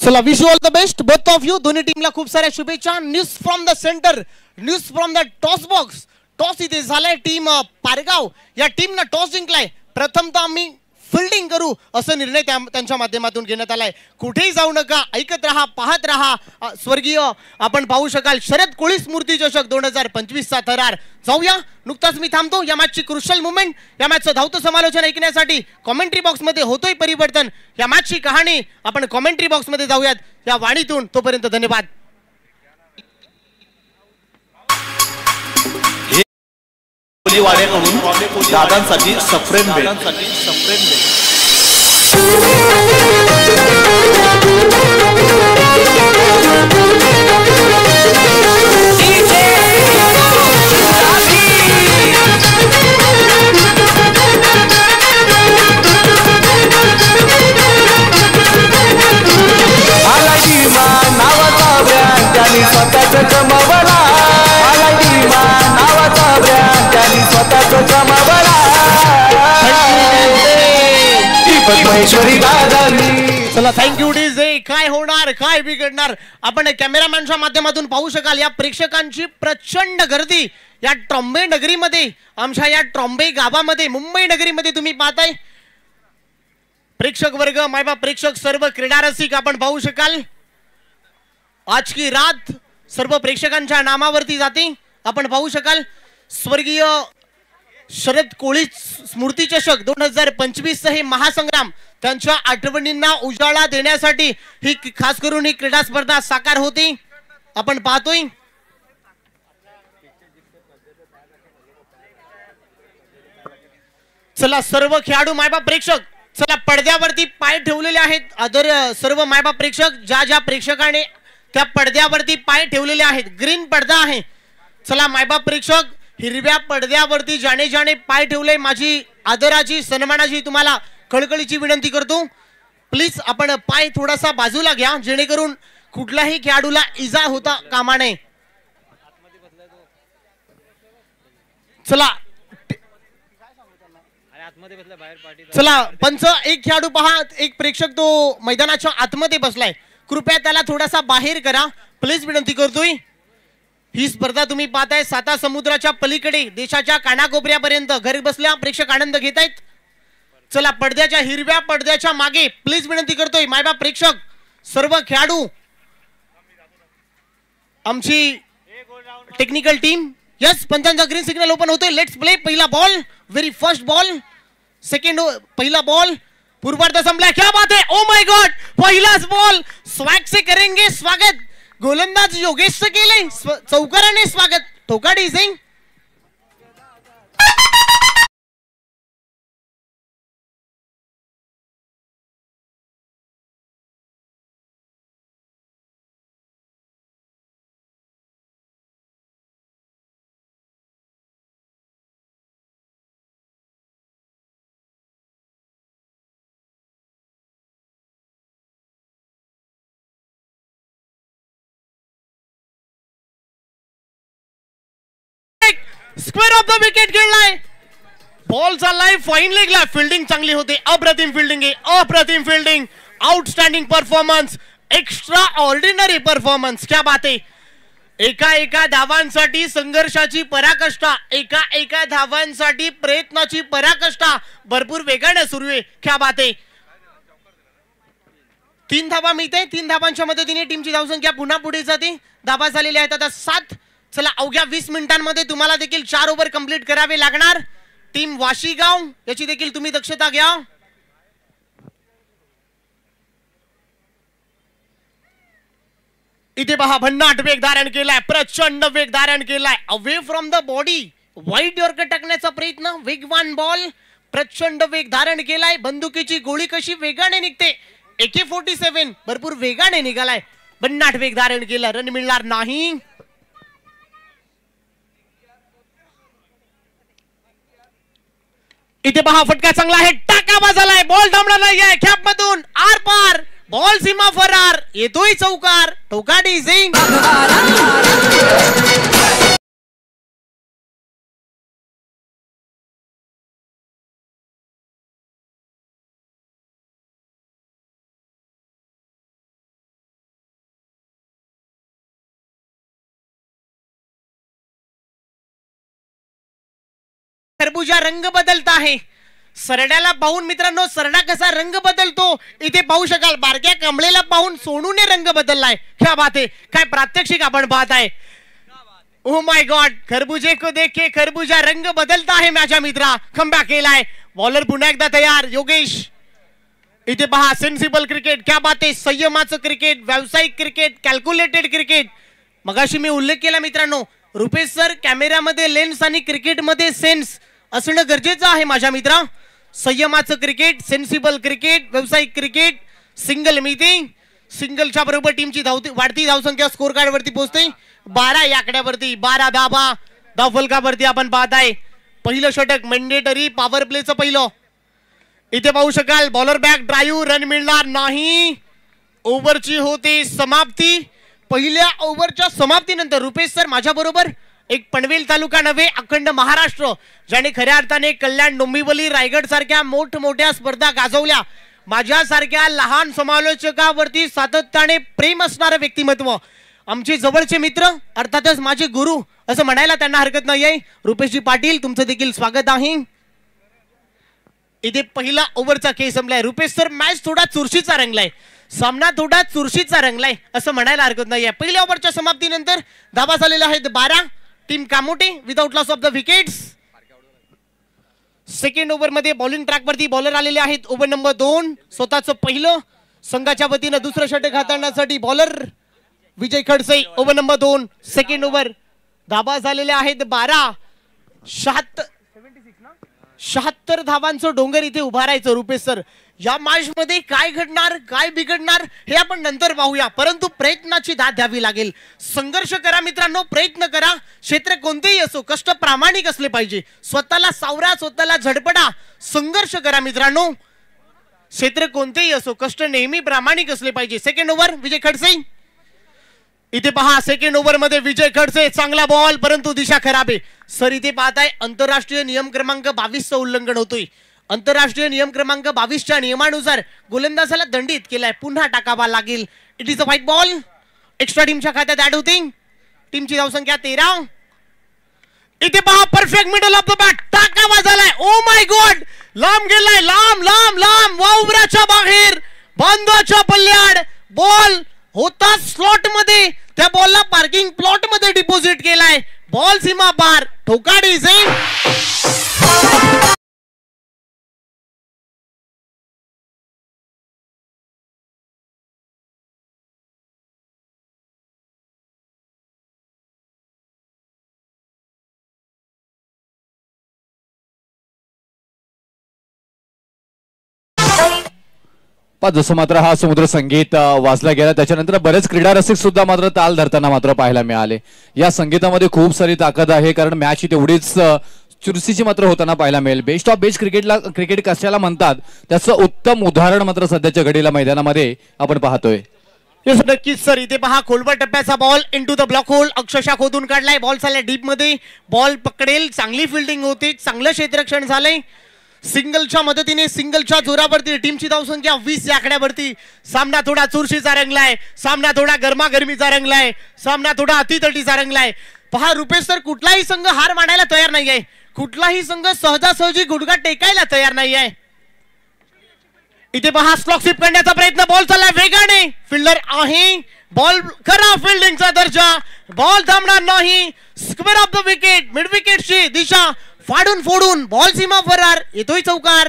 चला, wish you all the best both of you. दोन्ही टीमला खूप साऱ्या शुभेच्छा. News from the centre, news from the toss box. Toss इथे झालाय. टीम पारगाव या टीमनं टॉस जिंकलाय. प्रथमतः आम्ही फिल्डिंग करू असा निर्णय त्यांच्या माध्यमातून घेण्यात आलाय. कुठेही जाऊ नका, ऐकत राहा, पाहत राहा. स्वर्गीय आपण पाहू शकाल शरद कोळी स्मृती चषक 2025चा थरार. जाऊया, नुकताच मी थांबतो. या मॅचची क्रुशियल मुवमेंट, या मॅचचं धावतं समालोचन ऐकण्यासाठी कॉमेंट्री बॉक्समध्ये होतोय परिवर्तन. या मॅचची कहाणी आपण कॉमेंट्री बॉक्समध्ये जाऊयात या वाणीतून. तोपर्यंत धन्यवाद. वाड्याकडून दादांसाठी सफ्रेम भेट. आला डीमा नावाचा ब्रँड त्यांनी स्वतःच कमावला. आला डीमा नावाचा ब्रँड त्यांनी स्वतःच कमावला. दीपक महेश्वरी दादांनी. चला, थँक्यू डीजे. काय होणार, काय बिघडणार, आपण कॅमेरामॅनच्या माध्यमातून पाहू शकाल. या प्रेक्षकांची प्रचंड गर्दी या ट्रॉम्बे नगरीमध्ये, आमच्या या ट्रॉम्बे गावामध्ये, मुंबई नगरीमध्ये तुम्ही पाहताय. प्रेक्षक वर्ग, मायबाप प्रेक्षक, सर्व क्रीडा रसिक आपण पाहू शकाल. आज की रात सर्व प्रेक्षकांच्या नामावरती जाते. आपण पाहू शकाल स्वर्गीय शरद कोळी स्मृती चषक 2025 हे महासंग्राम, त्यांच्या आठवणींना उजाळा देण्यासाठी ही खास करून ही क्रीडा स्पर्धा साकार होती. आपण पाहतोय चला, सर्व खेळाडू मायबाप प्रेक्षक, चला पडद्यावरती पाय ठेवलेले आहेत. अदर सर्व मायबाप प्रेक्षक, ज्या प्रेक्षकाने त्या पडद्यावरती पाय ठेवलेले आहेत, ग्रीन पडदा आहे. चला मायबाप प्रेक्षक, हिरव्या पडद्यावरती ज्याने पाय ठेवले, माझी आदराची, सन्मानाची तुम्हाला कळकळीची विनंती करतो. प्लीज आपण पाय थोडासा बाजूला घ्या, जेणेकरून कुठल्याही खेळाडूला इजा होता कामा नये. चला चला, पंच, एक खेळाडू पहा, एक प्रेक्षक तो मैदानाच्या आतमध्ये बसलाय, कृपया त्याला थोडासा बाहेर करा, प्लीज विनंती करतोय. ही स्पर्धा तुम्ही पाहताय साता समुद्राच्या पलीकडे, देशाच्या कानाकोपऱ्यापर्यंत घर बसल्या प्रेक्षक आनंद घेत आहेत. चला, पडद्याच्या, हिरव्या पडद्याच्या मागे प्लीज विनंती करतोय मायबाप प्रेक्षक, सर्व खेळाडू, आमची टेक्निकल टीम. यस, पंचांचा ग्रीन सिग्नल ओपन होतोय. Let's play. पहिला ball, very first ball, second, पहिला बॉल, पूर्वार्ध संपला. क्या बात है, ओ माय गॉड, पहिलाच बॉल स्वॅग से करेंगे स्वागत. गोलंदाज योगेश केले चौकाराने स्वागत. Thokadi Singh square off the wicket खेळलाय. बॉल चाललाय फाईन लेगला. फिल्डिंग चांगली होते. अप्रतिम फिल्डिंग आहे. अप्रतिम fielding. Outstanding performance. Extraordinary performance. क्या बात आहे. एका धावांसाठी संघर्षाची पराकाष्ठा. एका धावांसाठी प्रयत्नाची पराकाष्ठा भरपूर वेगाने सुरू आहे. क्या बात आहे. 3 धावा मिळते. 3 धावांच्या मदतीने टीमची धावसंख्या पुन्हा पुढे जाते. धावा झालेल्या आहेत आता 7. चला अवघ्या 20 मिनिटांमध्ये तुम्हाला देखील 4 ओव्हर कंप्लीट करावे लागणार. टीम वाशीगाव याची देखील तुम्ही दक्षता घ्या. इथे पहा भन्नाट वेग धारण केलाय. प्रचंड वेग धारण केलाय. Away from the body wide yorker टाकण्याचा प्रयत्न. वेगवान बॉल. प्रचंड वेग धारण केलाय. बंदुकीची गोळी कशी वेगाने निघते. AK-47 भरपूर वेगाने निघालाय. भन्नाट वेग धारण केला. रन मिळणार नाही. इथे पहा फटका चांगला आहे. टाका बाजालाय. बॉल थांबला नाहीये. कॅप मधून आर पार. बॉल सीमा फरार. येतोय चौकार. ठोकाडी सिंग खरबूजा रंग बदलता आहे. सरड्याला पाहून मित्रांनो सरडा कसा रंग बदलतो इथे पाहू शकाल. बारक्या कमळेला पाहून सोनूने रंग बदललाय. क्या बात आहे. काय प्रात्यक्षिक आपण पाहत आहे. Oh my God. खरबूजे को देख के खरबूजा रंग बदलता आहे माझ्या मित्रा. कमबॅक केलाय. बॉलर पुन्हा एकदा तयार. योगेश. इथे पहा सेन्सिबल क्रिकेट. क्या बात आहे. संयमाचं क्रिकेट. व्यावसायिक क्रिकेट. Calculated cricket. मगाशी मी उल्लेख केला मित्रांनो. रुपेश सर कॅमेऱ्यामध्ये लेन्स आणि क्रिकेटमध्ये सेन्स असणं गरजेचं आहे माझ्या मित्रा. संयमाचं क्रिकेट. Sensible cricket. व्यावसायिक क्रिकेट. सिंगल मिळते. सिंगलच्या बरोबर टीमची वाढती धावसंख्या स्कोर कार्ड वरती पोहोचते. 12 या आकड्यावरती. 12 धावा धावफलकावरती आपण पाहत आहे. पहिलं षटक मॅन्डेटरी पॉवर प्लेचं पहिलं. इथे पाहू शकाल बॉलर बॅक ड्राईव्ह. रन मिळणार नाही. ओव्हरची होते समाप्ती. पहिल्या ओव्हरच्या समाप्तीनंतर रुपेश सर माझ्या बरोबर एक पनवेल तालुका नव्हे अखंड महाराष्ट्र ज्याने खऱ्या अर्थाने कल्याण डोंबिवली रायगड सारख्या मोठमोठ्या स्पर्धा गाजवल्या. माझ्यासारख्या लहान समालोचकावरती सातत्याने प्रेम असणारं व्यक्तिमत्व. आमचे जवळचे मित्र अर्थातच माझे गुरु असं म्हणायला त्यांना हरकत नाहीये. रुपेशजी पाटील तुमचं देखील स्वागत आहे. इथे पहिला ओव्हरचा खेळ संपलाय. रुपेश सर मॅच थोडा चुरशीचा रंगलाय. सामना थोडा चुरशीचा रंगलाय असं म्हणायला हरकत नाहीये. पहिल्या ओव्हरच्या समाप्तीनंतर धावा झालेल्या आहेत 12. Team Kamothe without loss of the wickets. Second over मध्ये बॉलिंग ट्रॅक वरती बॉलर आलेले आहेत. ओव्हर नंबर 2 स्वतःचं पहिलं. संघाच्या वतीनं दुसरं षटक हाताळण्यासाठी bowler Vijay Khadse. Over number 2 second over. धावा झालेल्या आहेत 12. 76 धावांचं डोंगर इथे उभारायचं. रुपेश सर या मॅच मध्ये काय घडणार काय बिघडणार हे आपण नंतर पाहूया. परंतु प्रयत्नाची दाद द्यावी लागेल. संघर्ष करा मित्रांनो. प्रयत्न करा. क्षेत्र कोणतेही असो कष्ट प्रामाणिक असले पाहिजे. स्वतःला सावरा. स्वतःला झडपडा. संघर्ष करा मित्रांनो. क्षेत्र कोणतेही असो कष्ट नेहमी प्रामाणिक असले पाहिजे. सेकंड ओव्हर विजय खडसे. इथे पहा सेकंड ओव्हर मध्ये विजय खडसे. चांगला बॉल परंतु दिशा खराब आहे. सर इथे पाहताय आंतरराष्ट्रीय नियम क्रमांक 22चं उल्लंघन होतोय. आंतरराष्ट्रीय नियम क्रमांक 22च्या नियमानुसार गोलंदाजाला दंडित केलाय. पुन्हा टाकावा लागेल. It is a white ball. Extra टीमच्या खात्यात ऍड होते. टीमची धावसंख्या 13. इथे पहा perfect middle of the bat. टाकावा झालाय. ओ माय गॉड. लांब गेलाय. लांब लांब लांब वावराच्या बाहेर बांधाच्या पल्ल्याड बॉल होता स्लॉट मध्ये. त्या बॉलला पार्किंग प्लॉट मध्ये डिपॉझिट केलाय. बॉल सीमा पार. ठोकाडी सिंग. जसं मात्र हा समुद्र संगीत वाजला गेला त्याच्यानंतर बरेच क्रीडा रसिक सुद्धा मात्र ताल धरताना मात्र पाहायला मिळाले. या संगीतामध्ये खूप सारी ताकद आहे कारण मॅच ही तेवढीच चुरशीची मात्र होताना पाहायला मिळेल. बेस्ट ऑफ बेस्ट क्रिकेट कशाला म्हणतात त्याचं उत्तम उदाहरण मात्र सध्याच्या घडीला मैदानामध्ये आपण पाहतोय. येस नक्कीच सर. इथे पहा खोलवर टप्प्याचा ball into the block hole अक्षरशः खोदून काढलाय. बॉल चाललाय डीप मध्ये. बॉल पकडेल. चांगली फिल्डिंग होती. चांगलं क्षेत्ररक्षण झालंय. सिंगलच्या मदतीने सिंगलच्या जोरावरती टीमची धावसंख्या 20 या आकड्यावरती. सामना थोडा चुरशीचा रंगलाय. सामना थोडा गरमागरमीचा रंगलाय. सामना थोडा अतितटीचा रंगलाय. पहा रुपेश सर कुठलाही संघ हार मानायला तयार नाहीये. कुठलाही संघ सहजासहजी गुडघा टेकायला तयार नाहीये. इथे पहा स्लॉक स्वीप करण्याचा प्रयत्न. बॉल चाललाय वेगाने. फिल्डर आहे. बॉल करा फिल्डिंगचा दर्जा. बॉल थांबणार नाही. Square off the wicket. Mid विकेटची दिशा फाडून फोडून बॉल सीमा फरार. येतोय चौकार.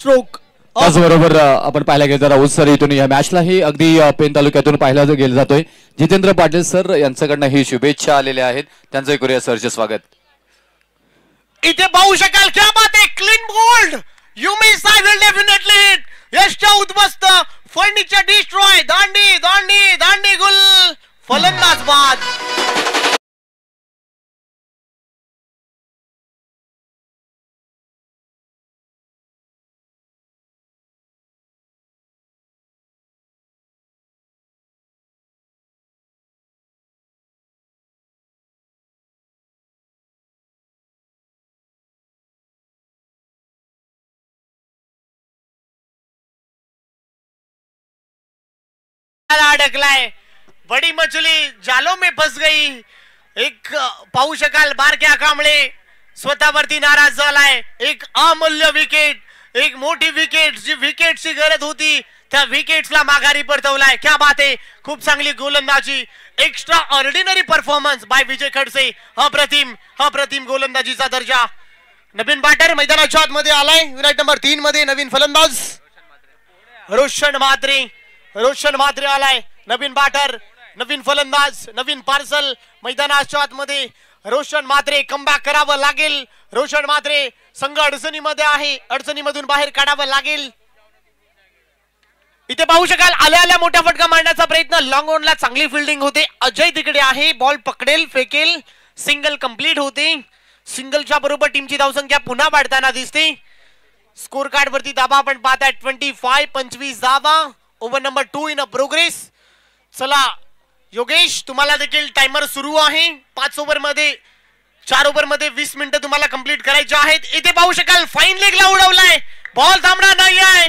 स्ट्रोक. त्याचबरोबर आपण पाहायला गेलं तर राऊत सर इथून या मॅचलाही अगदी पेन तालुक्यातून पाहिला गेला जातोय. जितेंद्र पाटील सर यांच्याकडनं ही शुभेच्छा आलेल्या आहेत. त्यांचं करूया सरचे स्वागत. इथे पाहू शकाल क्या बात आहे. Clean bowled. You miss I will definitely hit. यशच्या उद्बस्त फळणीच्या डिस्ट्रॉय. दांडी दांडी दांडी गुल. फलंदाज बाद. अडकलाय. बडी मछली जालो में फस गई. एक पाहू शकाल बारक्या कांबळे स्वतःवरती नाराज झालाय. एक अमूल्य विकेट. एक मोठी विकेट जी विकेटची गरज होती त्या विकेट्सला माघारी परतवलाय. क्या बात आहे. खूप चांगली गोलंदाजी. एक्स्ट्रा ऑर्डिनरी परफॉर्मन्स बाय विजय खडसे. अप्रतिम गोलंदाजीचा दर्जा. नवीन बॅटर मैदानाच्या आतमध्ये आलाय. विकेट नंबर 3 मध्ये नवीन फलंदाज रोशन म्हात्रे आलाय. नवीन बॅटर नवीन फलंदाज नवीन पार्सल मैदानाच्या आतमध्ये रोशन म्हात्रे. कमबॅक करावं लागेल. रोशन म्हात्रे संघ अडचणीमध्ये आहे. अडचणीमधून बाहेर काढावं लागेल. इथे पाहू शकाल आल्या मोठा फटका मारण्याचा प्रयत्न. लॉंग ऑनला चांगली फिल्डिंग होते. अजय तिकडे आहे. बॉल पकडेल फेकेल. सिंगल कंप्लीट होते. सिंगलच्या बरोबर टीमची धावसंख्या पुन्हा वाढताना दिसते. स्कोर कार्ड वरती धावा आपण पाहताय 25 धावा. Over number 2 in a progress. चला योगेश तुम्हाला देखील टाइमर सुरू आहे. 4 ओव्हर मध्ये 20 मिनिटं तुम्हाला कंप्लीट करायचे आहेत. इथे पाहू शकाल फाईन लेगला उडवलाय. बॉल थांबणार नाही आहे.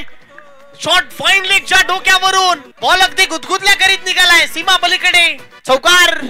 शॉट फाईन लेगच्या डोक्यावरून. बॉल अगदी गुदगुदल्या करीत निघालाय सीमा पलीकडे. चौकार.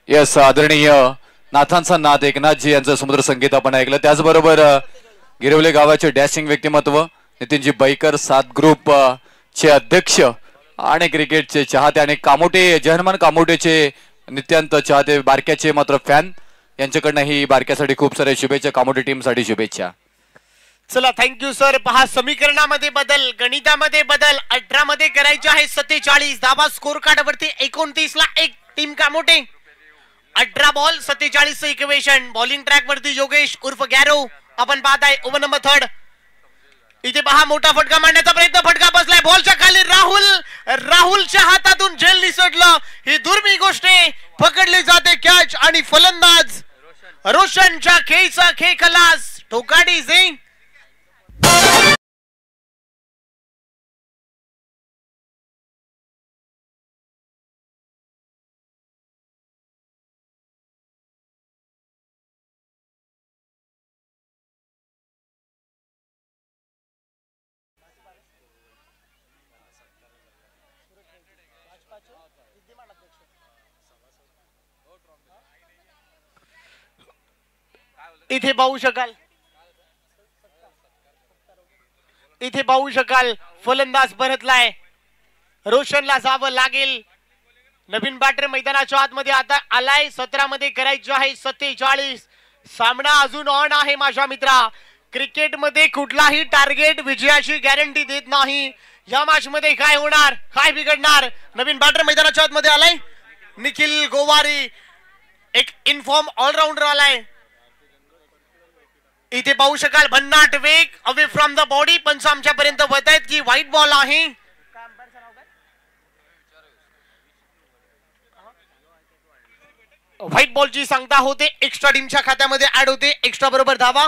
येस आदरणीय नाथांचा नाद एकनाथजी यांचं समुद्र संगीत आपण ऐकलं. त्याचबरोबर गिरवले गावाचे डॅशिंग व्यक्तिमत्व नितीनजी बैकर 7 ग्रुप चे अध्यक्ष आणि क्रिकेटचे चाहते आणि कामोटे जहरमान कामोटेचे नित्यांत चाहते बारक्याचे मात्र फॅन यांच्याकडनं ही बारक्यासाठी खूप सारे शुभेच्छा. कामोटे टीम साठी शुभेच्छा. चला थँक्यू सर. पहा समीकरणामध्ये बदल गणितामध्ये बदल 18 मध्ये करायचे आहे. 47 धावा. स्कोर कार्ड वरती 29 ला 1 team Kamothe. 18 ball 47 equation. Bowling track वरती योगेश उर्फ गॅरो आपण पाहताय. Over number 3. इथे पहा मोठा फटका मारण्याचा प्रयत्न. फटका बसलाय. बॉलच्या खाली राहुलच्या हातातून झेल निसटलं. ही दुर्मिळ गोष्ट आहे. पकडली जाते कॅच आणि फलंदाज रोशनच्या खेळीचा खेळ खलास. ठोकाडी झेल. इथे पाहू शकाल, इथे पाहू शकाल फलंदाज परतलाय. रोशनला जावं लागेल. नवीन बॅटर मैदानाच्या आतमध्ये आता आलाय. 17 मध्ये करायचं आहे 47. सामना अजून ऑन आहे माझ्या मित्रा. क्रिकेटमध्ये कुठलाही टार्गेट विजयाची गॅरंटी देत नाही. या मॅच मध्ये काय होणार, काय बिघडणार. नवीन बॅटर मैदानाच्या आतमध्ये आलाय निखिल गोवारी, एक इनफॉर्म ऑलराऊंडर आलाय. इथे पाहू शकाल भन्नाट वेग अवे फ्रॉम द बॉडी. पंच आमच्यापर्यंत वळत आहेत की व्हाईट बॉल आहे. व्हाईट बॉलची सांगता होते. एक्स्ट्रा टीमच्या खात्यामध्ये ऍड होते. एक्स्ट्रा बरोबर धावा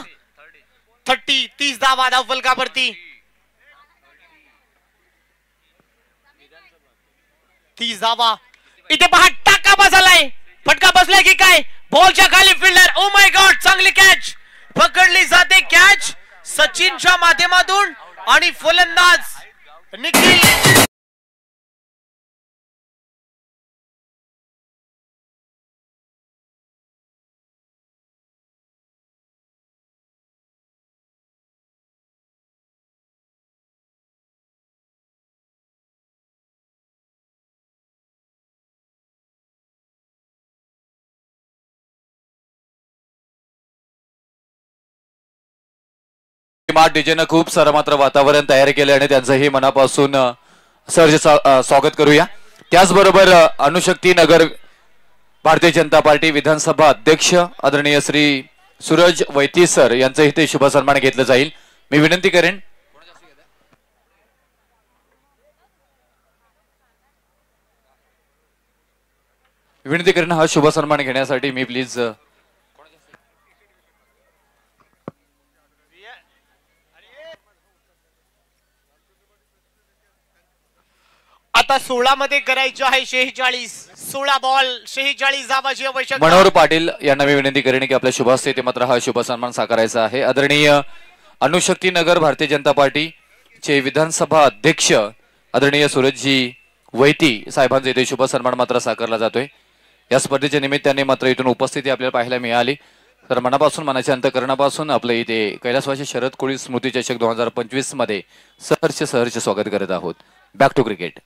30 धावा धावफलकावरती 30 धावा. इथे पहा टाका बसलाय. फटका बसलाय की काय. बॉलच्या खाली फिल्डर. ओ माय गॉड, चांगली कॅच पकडली जाते. कॅच सचिनच्या माध्यमातून आणि फलंदाज निखिल. डीजेनं खूप सारं मात्र वातावरण तयार केले आणि त्यांचंही मनापासून सहर्ष स्वागत करूया. त्याचबरोबर अणुशक्ती नगर भारतीय जनता पार्टी विधानसभा अध्यक्ष आदरणीय श्री सूरज वैती सर यांचं इथे शुभ सन्मान घेतलं जाईल. मी विनंती करेन हा शुभ सन्मान घेण्यासाठी मी प्लीज आता 16 मध्ये करायचं आहे 46. 16 बॉल 46 धावाची आवश्यकता. मनोहर पाटील यांना मी विनंती करेन की आपल्या शुभ हस्ते ते मात्र हा शुभ सन्मान साकारायचा आहे. आदरणीय अणुशक्ती नगर भारतीय जनता पार्टी चे विधानसभा अध्यक्ष आदरणीय सूरजजी वैती साहेबांचा इथे शुभ सन्मान मात्र साकारला जातोय. या स्पर्धेच्या निमित्ताने मात्र इथून उपस्थिती आपल्याला पाहायला मिळाली. तर मनापासून मनाच्या अंतःकरणापासून आपल्या इथे कैलासवासी शरद कोळी स्मृती चषक 2025 मध्ये सहर्ष स्वागत करत आहोत. Back to cricket.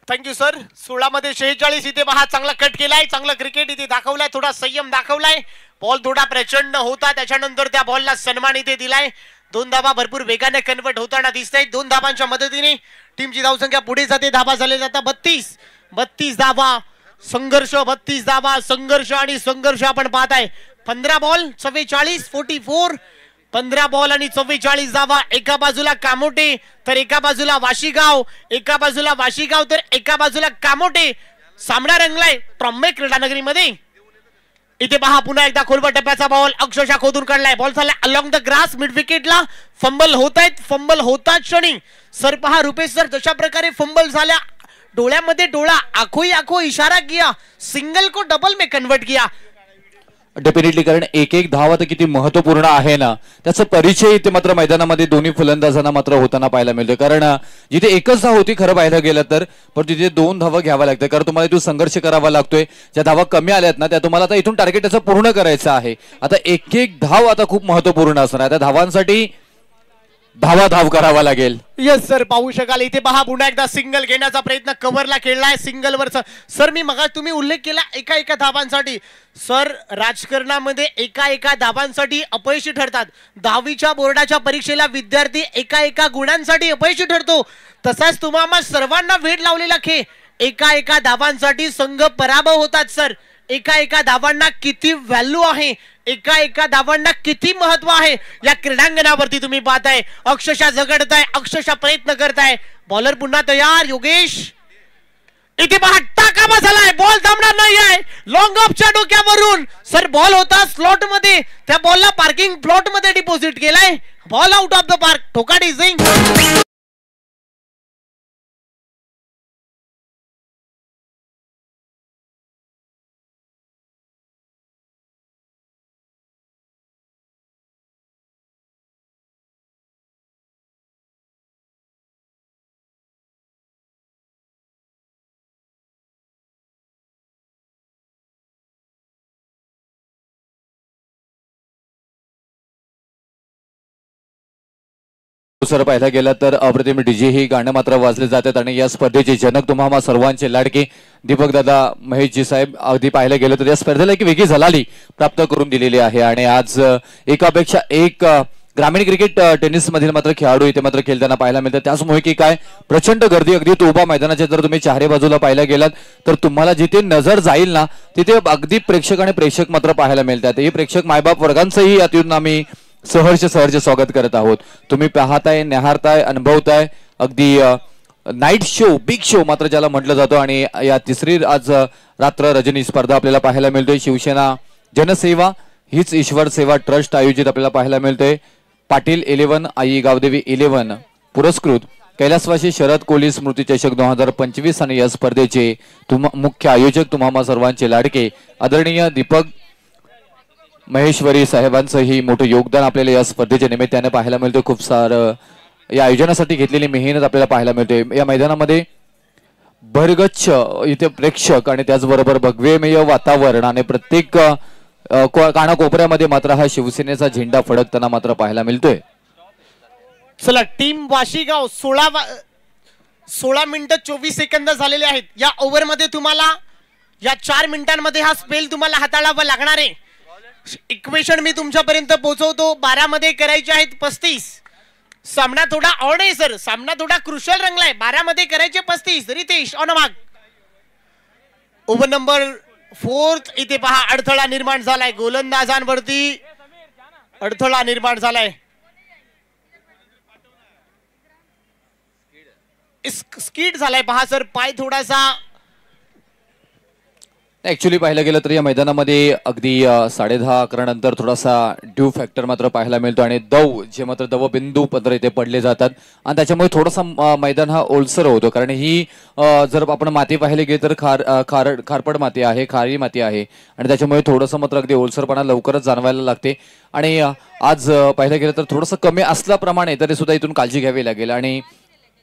Thank you sir. 16 मध्ये 46. इथे पहा चांगला कट केलाय. चांगला क्रिकेट इथे दाखवलाय. थोडा संयम दाखवलाय. बॉल थोडा प्रचंड होता. त्याच्यानंतर त्या बॉलला सन्मान इथे दिलाय. 2 धाबा भरपूर वेगाने कन्वर्ट होताना दिसत आहेत. 2 धाबांच्या मदतीने टीमची धावसंख्या पुढे जाते. धाबा झाले जातात 32 धाबा. संघर्ष 32 धाबा. संघर्ष आणि संघर्ष आपण पाहताय. 15 बॉल 44 44. 15 बॉल आणि 44 धावा. एका बाजूला कामोटे तर एका बाजूला वाशीगाव. एका बाजूला वाशीगाव तर एका बाजूला कामोटे. सामना रंगलाय ट्रॉम्बे क्रीडानगरी मध्ये. इथे पहा पुन्हा एकदा खोलवर टप्प्याचा बॉल अक्षरशः खोदून काढलाय. बॉल झाला अलॉंग द ग्रास मिड विकेटला. फंबल होत आहेत. फंबल होतात क्षणी सर पहा रुपेश सर जशा प्रकारे फंबल झाल्या डोळ्यामध्ये डोळा आखोई आखो इशारा किया. सिंगल को डबल में कन्वर्ट किया. डेफिनेटली, कारण एक धाव तर किती महत्वपूर्ण आहे ना त्याचा परिचय इथे मात्र मैदानामध्ये दोन्ही फलंदाजांना मात्र होताना पाहायला मिळतोय. कारण जिथे एकच धाव होती खरं पाहायला गेलं तर, पण तिथे 2 धावा घ्याव्या लागतात. कारण तुम्हाला इथून संघर्ष करावा लागतोय. ज्या धावा कमी आल्यात ना त्या तुम्हाला आता इथून टार्गेट त्याचं पूर्ण करायचं आहे. आता एक धाव आता खूप महत्वपूर्ण असणार आहे. त्या धावांसाठी धाव करावा लागेल. यस सर पाहू शकाल. इथे पहा पुन्हा एकदा सिंगल घेण्याचा प्रयत्न कव्हरला केलाय. सिंगल वर सर मी मगा तुम्ही उल्लेख केला एका धावांसाठी. सर राजकारणामध्ये एका धावांसाठी अपयशी ठरतात. 10वीच्या बोर्डाच्या परीक्षेला विद्यार्थी एका गुणांसाठी अपयशी ठरतो. तसाच तुम्हाला सर्वांना वेध लावलेला खेळ एका धावांसाठी संघ पराभव होतात. सर एका धावांना किती व्हॅल्यू आहे. एका धावांना किती महत्व आहे या क्रीडांगणावरती तुम्ही पाहताय. अक्षरशः झगडताय. अक्षरशः प्रयत्न करताय. बॉलर पुन्हा तयार योगेश. इथे पहा टाका बसलाय. बॉल थांबणार नाही आहे. लॉंग ऑफच्या डोक्यावरून सर बॉल होता स्लॉट मध्ये. त्या बॉलला पार्किंग प्लॉट मध्ये डिपॉझिट केलाय. Ball out of the park. ठोका डिझिंग. सर पाहायला गेला तर अप्रतिम डीजे ही गाणं मात्र वाजले जातात आणि या स्पर्धेचे जनक तुम्हा सर्वांचे लाडके दीपक दादा महेशजी साहेब अगदी पाहायला गेलं तर या स्पर्धेला एक वेगळी झलाली प्राप्त करून दिलेली आहे आणि आज एकापेक्षा एक ग्रामीण क्रिकेट टेनिस मधील मात्र खेळाडू इथे मात्र खेळताना पाहायला मिळतात. त्याचमुळे की काय प्रचंड गर्दी अगदी तोबा मैदानाच्या जर तुम्ही चारही बाजूला पाहायला गेलात तर तुम्हाला जिथे नजर जाईल ना तिथे अगदी प्रेक्षक आणि प्रेक्षक मात्र पाहायला मिळतात. हे प्रेक्षक मायबाप वर्गांचंही यातून आम्ही सहर्ष स्वागत करत आहोत. तुम्ही पाहताय, निहारताय, अनुभवताय अगदी नाईट शो, बिग शो मात्र ज्याला म्हटलं जातं आणि या तिसरी आज रात्र रजनी स्पर्धा आपल्याला पाहायला मिळतोय. शिवसेना जनसेवा हीच ईश्वर सेवा ट्रस्ट आयोजित आपल्याला पाहायला मिळतोय. पाटील 11 आई गावदेवी 11 पुरस्कृत कैलासवासी शरद कोहली स्मृती चषक 2025 आणि या स्पर्धेचे मुख्य आयोजक तुम्हा सर्वांचे लाडके आदरणीय दीपक महेश्वरी साहेबांचं ही मोठं योगदान आपल्याला या स्पर्धेच्या निमित्ताने पाहायला मिळतं. खूप सारं या आयोजनासाठी घेतलेली मेहनत आपल्याला पाहायला मिळते. या मैदानामध्ये भरगच्छ इथे प्रेक्षक आणि त्याचबरोबर भगवेमय वातावरण आणि प्रत्येक कानाकोपऱ्यामध्ये मात्र हा शिवसेनेचा झेंडा फडकताना मात्र पाहायला मिळतोय. चला टीम वाशीगाव 16 मिनिटं 24 सेकंद झालेले आहेत. या ओव्हरमध्ये तुम्हाला या 4 मिनिटांमध्ये हा स्पेल तुम्हाला हाताळावा लागणार आहे. इक्वेशन मी तुमच्यापर्यंत पोहोचवतो. 12 मध्ये करायचे आहेत 35. सामना थोडा ऑड आहे सर, सामना थोडा क्रुशल रंगलाय. 12 मध्ये करायचे 35. Ritesh on mark. Over number 4 इथे पहा अडथळा निर्माण झालाय. गोलंदाजांवरती अडथळा निर्माण झालाय. स्किड झालाय पहा सर, पाय थोडासा. ऍक्च्युली पाहायला गेलं तर या मैदानामध्ये अगदी 10:30-11 नंतर थोडासा ड्यू फॅक्टर मात्र पाहायला मिळतो आणि जे मात्र दवबिंदू पत्र इथे पडले जातात आणि त्याच्यामुळे थोडासा मैदान हा ओलसर होतो. कारण ही जर आपण माती पाहायला गेली तर खारपड माती आहे, खारी माती आहे आणि त्याच्यामुळे थोडंसं मात्र अगदी ओलसरपणा लवकरच जाणवायला लागते. आणि आज पाहायला गेलं तर थोडंसं कमी असल्याप्रमाणे तरी सुद्धा इथून काळजी घ्यावी लागेल. आणि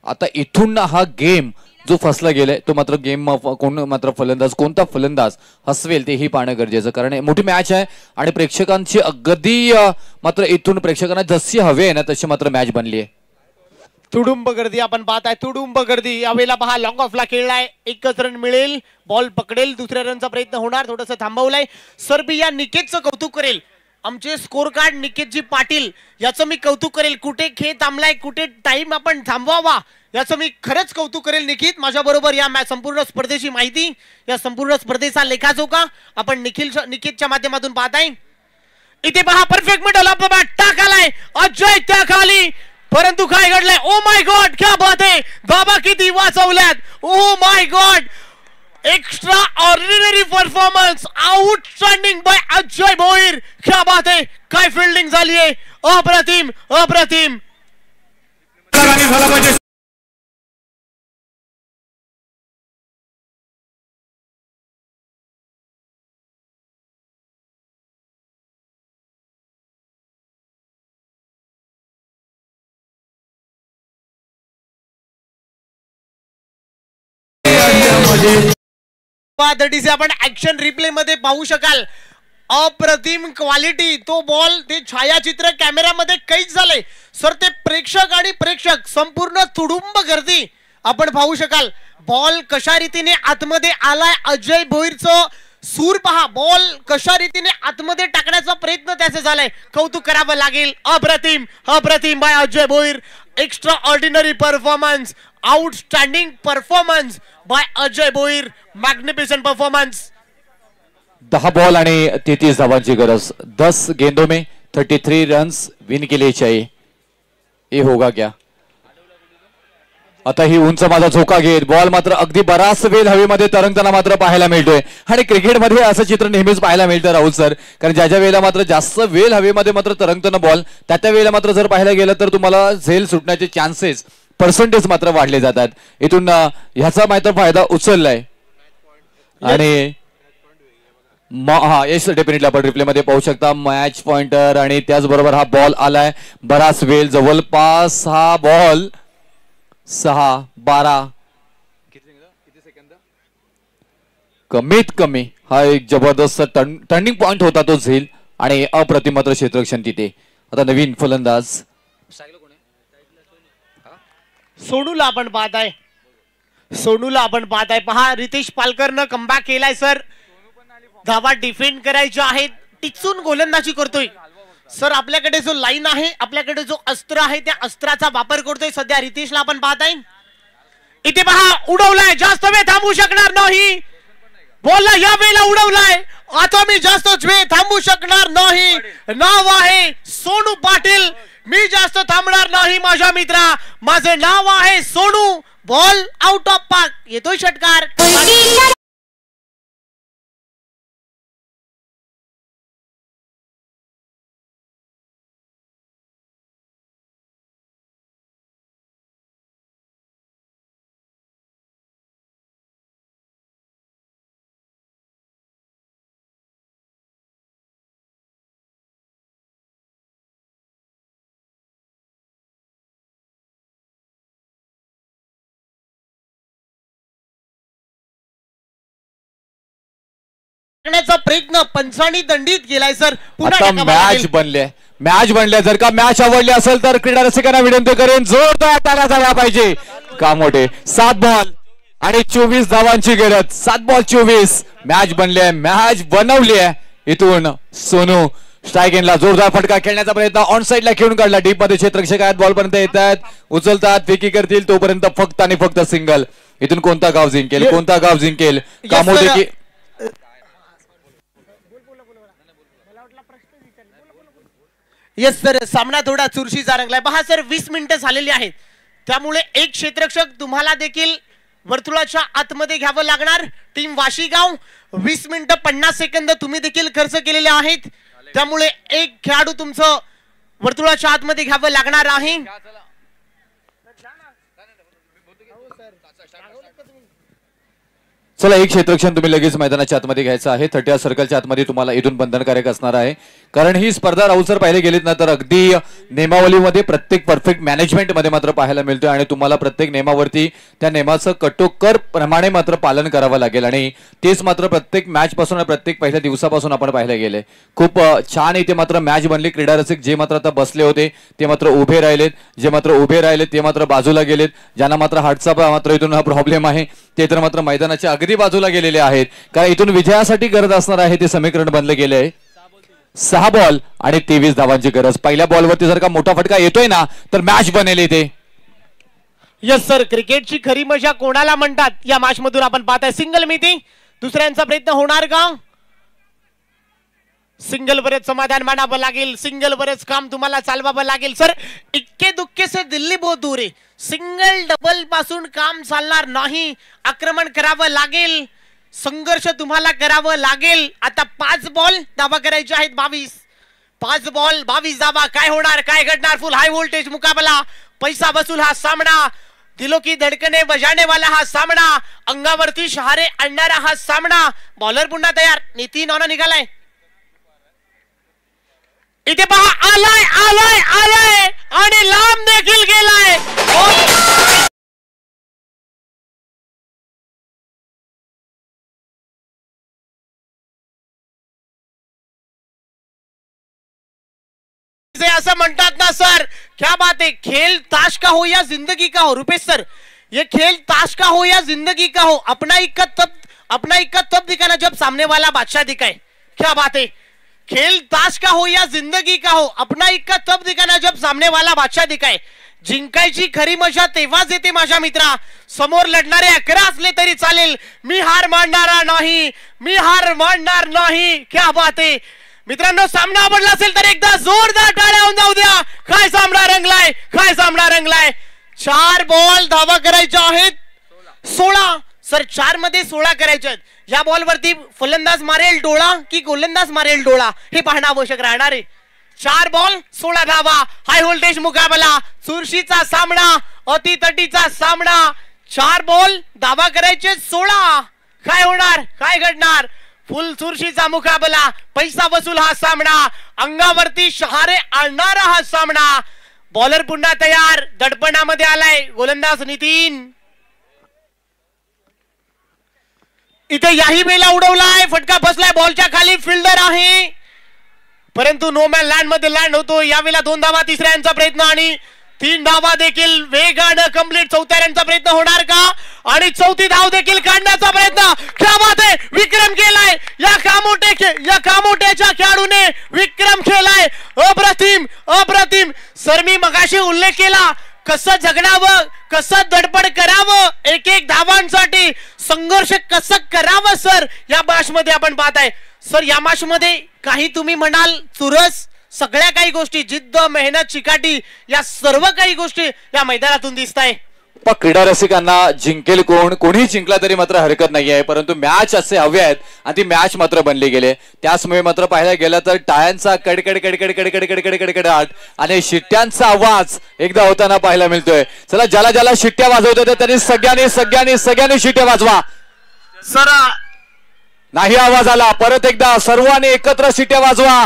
आता इथून हा गेम जो फसला गेलाय तो मात्र गेम कोण मात्र कोणता फलंदाज हसवेल तेही पाहणं गरजेचं. कारण मोठी मॅच आहे आणि प्रेक्षकांची अगदी मात्र इथून प्रेक्षकांना जशी हवी आहे ना तशी मात्र मॅच बनली आहे. तुडुंब गर्दी आपण पाहताय, तुडुंब गर्दी. यावेळेला पहा लॉंग ऑफला खेळलाय, एकच रन मिळेल, बॉल पकडेल, दुसऱ्या रनचा प्रयत्न होणार, थोडंसं थांबवलाय. सर्बिया निकेतचं कौतुक करेल. आमचे स्कोर कार्ड निकेतजी पाटील याचं मी कौतुक करेल. कुठे खेळ थांबलाय, कुठे टाइम आपण थांबवावा याचं मी खरंच कौतुक करेल. निखित माझ्या बरोबर या संपूर्ण स्पर्धेची माहिती, या संपूर्ण स्पर्धेचा लेखाजोखा आपण निखितच्या माध्यमातून पाहताय. इथे पहा perfect middle of the bat टाकालाय अजय त्या खाली, परंतु काय घडलंय? ओ माय गॉड, क्या बात आहे. बाबा किती वाचवल्यात. Oh my God, extraordinary performance, outstanding by Ajay Bhoir. क्या बात आहे, काय फिल्डिंग झाली आहे. अप्रतिम अप्रतिम. से आपण ऍक्शन रिप्ले मध्ये पाहू शकाल. अप्रतिम क्वालिटी. तो बॉल, ते छायाचित्र कॅमेरामध्ये कैद झाले सर. ते प्रेक्षक आणि प्रेक्षक संपूर्ण तुडुंब गर्दी आपण पाहू शकाल. बॉल कशा रीतीने आतमध्ये आलाय. अजय भोईरचं सूर पहा. बॉल कशा रीतीने आतमध्ये टाकण्याचा प्रयत्न त्याचा झालाय. कौतुक करावं लागेल. अप्रतिम अप्रतिम by Ajay Bhoir. Extraordinary performance, outstanding performance by Ajay Bhoir. Magnificent performance. 10 ball आणि 33 धावांची गरज. 10 गेंदों में 33 रन्स विन के लिए चाहिए. ये होगा क्या? आता ही उंच माझा झोका घेत बॉल मात्र अगदी बराच वेळ हवेमध्ये तरंगताना मात्र पाहायला मिळतोय. आणि क्रिकेटमध्ये असं चित्र नेहमीच पाहायला मिळतं राहुल सर. कारण ज्या वेळेला मात्र जास्त वेळ हवेमध्ये मात्र तरंगताना बॉल त्या वेळेला मात्र जर पाहायला गेलं तर तुम्हाला झेल सुटण्याचे चान्सेस पर्सेंटेज मात्र वाढले जातात. इथून ह्याचा मात्र फायदा उचललाय आणि येस डेफिनेटली आपण रिप्ले मध्ये पाहू शकता मॅच पॉइंटर. आणि त्याचबरोबर हा बॉल आलाय बराच वेळ, जवळपास हा बॉल 6-12 कमीत कमी हा एक जबरदस्त टर्निंग पॉइंट होता तो झेल आणि अप्रतिम मात्र क्षेत्ररक्षण तिथे. आता नवीन फलंदाज सोनूला आपण पाहत आहे, सोनूला आपण पाहत आहे. पहा रितेश पालकरनं कमबॅक केलाय सर. धावा डिफेंड करायच्या आहेत, टिचून गोलंदाजी करतोय सर. आपल्याकडे जो लाईन आहे, आपल्याकडे जो अस्त्र आहे, त्या अस्त्राचा वापर करतोय सध्या रितेशला आपण पाहत आहे. इथे पहा उडवलाय, जास्त वेळ थांबू शकणार नाही. बॉलला या वेळेला उडवलाय, आता मी जास्त वेळ थांबू शकणार नाही. नाव आहे सोनू पाटील, मी जास्त थांबणार नाही माझ्या मित्रा, माझे नाव आहे Sonu. Ball out of park, येतोय षटकार. प्रयत्न पंचांनी दंडित केलाय सर. आता मॅच बनले, मॅच बनले. जर का मॅच आवडली असेल तर क्रीडा रसिकांना विनंती करेन जोरदार टाळ्या झाल्या पाहिजे. का मोठे 7 बॉल आणि 24 धावांची गरज. 7 बॉल 24. मॅच बनले, मॅच बनवली आहे. इथून सोनू स्ट्राईक एंडला जोरदार फटका खेळण्याचा प्रयत्न ऑन साइडला खेळून काढला. डीप मध्ये क्षेत्ररक्षक आहेत, बॉल पर्यंत येत आहेत, उचलतात, फेकी करतील. तोपर्यंत फक्त आणि फक्त सिंगल. इथून कोणता गाव जिंकेल, कोणता गाव जिंकेल. कामोदे की येस सर, सामना थोडा चुरशीचा रंगलाय. पहा सर 20 मिनिटं झालेली आहेत, त्यामुळे एक क्षेत्ररक्षक तुम्हाला देखील वर्तुळाच्या आतमध्ये घ्यावं लागणार. टीम वाशीगाव 20 मिनिटं 50 सेकंद तुम्ही देखील खर्च केलेले आहेत, त्यामुळे एक खेळाडू तुमचं वर्तुळाच्या आतमध्ये घ्यावं लागणार आहे. चला एक क्षेत्ररक्षण तुम्ही लगेच मैदानाच्या आतमध्ये घ्यायचं आहे. 30 सर्कलच्या आतमध्ये तुम्हाला इथून बंधनकारक असणार आहे, कारण ही स्पर्धा राहुल सर पाहिले गेलीत ना तर अगदी नियमावलीमध्ये प्रत्येक परफेक्ट मॅनेजमेंट मध्ये मात्र पाहायला मिळतोय. आणि तुम्हाला प्रत्येक नियमावरती त्या नियमाचं कटोकर प्रमाणे मात्र पालन करावं लागेल. आणि तेच मात्र प्रत्येक मॅच पासून प्रत्येक पहिल्या दिवसापासून आपण पाहायला गेले. खूप छान इथे मात्र मॅच बनली. क्रीडा रसिक जे मात्र आता बसले होते ते मात्र उभे राहिलेत, जे मात्र उभे राहिलेत ते मात्र बाजूला गेलेत. ज्यांना मात्र हार्टचा मात्र इथून हा प्रॉब्लेम आहे ते तर मात्र मैदानाच्या अगदी बाजूला गेलेले आहेत, कारण इथून विजयासाठी गरज असणार आहे ते समीकरण बनले गेले आहे. 6 बॉल आणि 23 धावांची गरज. पहिल्या बॉलवरती जर का मोठा फटका येतोय ना तर मॅच बनेल इथे. यस सर, क्रिकेटची खरी मजा कोणाला म्हणतात या मॅच मधून आपण पाहताय. सिंगल मिती, दुसऱ्यांचा प्रयत्न होणार का? सिंगल वरच समाधान मानावं लागेल, सिंगल वरच काम तुम्हाला चालवावं लागेल. सर इक्के दुक्के से दिल्ली बहुत दूर आहे. सिंगल डबल पासून काम चालणार नाही, आक्रमण करावं लागेल, संघर्ष तुम्हाला करावं लागेल. आता 5 बॉल धावा करायचे आहेत 22. 5 बॉल 22 धावा. काय होणार, काय घडणार? फुल हाय व्होल्टेज मुकाबला, पैसा वसूल हा सामना, दिलो की धडकने बजाने वाला हा सामना, अंगावरती शहारे आणणारा हा सामना. बॉलर पुन्हा तयार, नितीन ऑन निघालाय. इथे पहा, आलाय आलाय आलाय आणि लांब देखील गेलाय. असं म्हणतात ना सर, क्या बात है. खेल ताश का हो या जिंदगी का हो, रुपेश सर, ये खेल ताश का हो या जिंदगी का हो, अपना इक्का तब दिखाना जब सामने वाला बादशाह दिखाए. क्या बात है. खेल ताश का हो या जिंदगी का हो, अपना इक्का तब दिखाना जब सामने वाला बादशाह दिखाए. जिंकायची खरी मजा तेव्हाच येते माझ्या मित्रा. समोर लढणारे 11 असले तरी चालेल, मी हार मानणारा नाही, मी हार मानणार नाही. क्या बात आहे मित्रांनो. सामना आवडला असेल तर एकदा जोरदार टाळ्या होऊन जाऊ द्या. काय सामना रंगलाय, काय सामना रंगलाय. 4 बॉल धावा करायच्या आहेत 16. सर 4 मध्ये 16 करायचे आहेत. या बॉल वरती फलंदाज मारेल डोळा की गोलंदाज मारेल डोळा हे पाहणं आवश्यक राहणार आहे. 4 बॉल 16 धावा. हाय व्होल्टेज मुकाबला, चुरशीचा सामना, अतितटीचा सामना. 4 बॉल धावा करायचे 16. काय होणार, काय घडणार? फुल चुरशीचा मुकाबला, पैसा वसूल हा सामना, अंगावरती शहारे आणणारा हा सामना. बॉलर पुन्हा तयार, दडपणामध्ये आलाय गोलंदाज नितीन. इथे याही वेळेला उडवलाय, फटका बसलाय, बॉलच्या खाली फिल्डर आहे, परंतु नो मॅन लँड मध्ये लँड होतो. यावेळेला 2 धावा, तिसऱ्यांचा प्रयत्न आणि 3 धावा देखील वेगानं कंप्लीट. चौथ्या रनचा प्रयत्न होणार का? आणि चौथी धाव देखील काढण्याचा प्रयत्न. क्या बात आहे, विक्रम केलाय या कामोट्याच्या खेळाडूने विक्रम केलाय. अप्रतिम अप्रतिम. सर मी मगाशी उल्लेख केला कसं जगणावं, कसं धडपड करावं, एक एक धावांसाठी संघर्ष कसं करावं सर या मॅच मध्ये आपण पाहताय. सर या मॅच मध्ये काही तुम्ही म्हणाल चुरस, सगळ्या काही गोष्टी, जिद्द, मेहनत, चिकाटी, या सर्व काही गोष्टी या मैदानातून दिसत आहे. क्रीडा रसिकांना जिंकेल कोणी जिंकला तरी मात्र हरकत नाही आहे, परंतु मॅच असे हवे आहेत आणि ती मॅच मात्र बनली गेले. त्याचमुळे मात्र पाहायला गेलं तर टाळ्यांचा कडकड कडकड कडकड कडकड कडकडाट आणि शिट्ट्यांचा आवाज एकदा होताना पाहायला मिळतोय. चला ज्याला ज्याला शिट्ट्या वाजवत होत्या त्यांनी सगळ्यांनी शिट्ट्या वाजवा. सर नाही आवाज आला, परत एकदा सर्वांनी एकत्र शिट्ट्या वाजवा.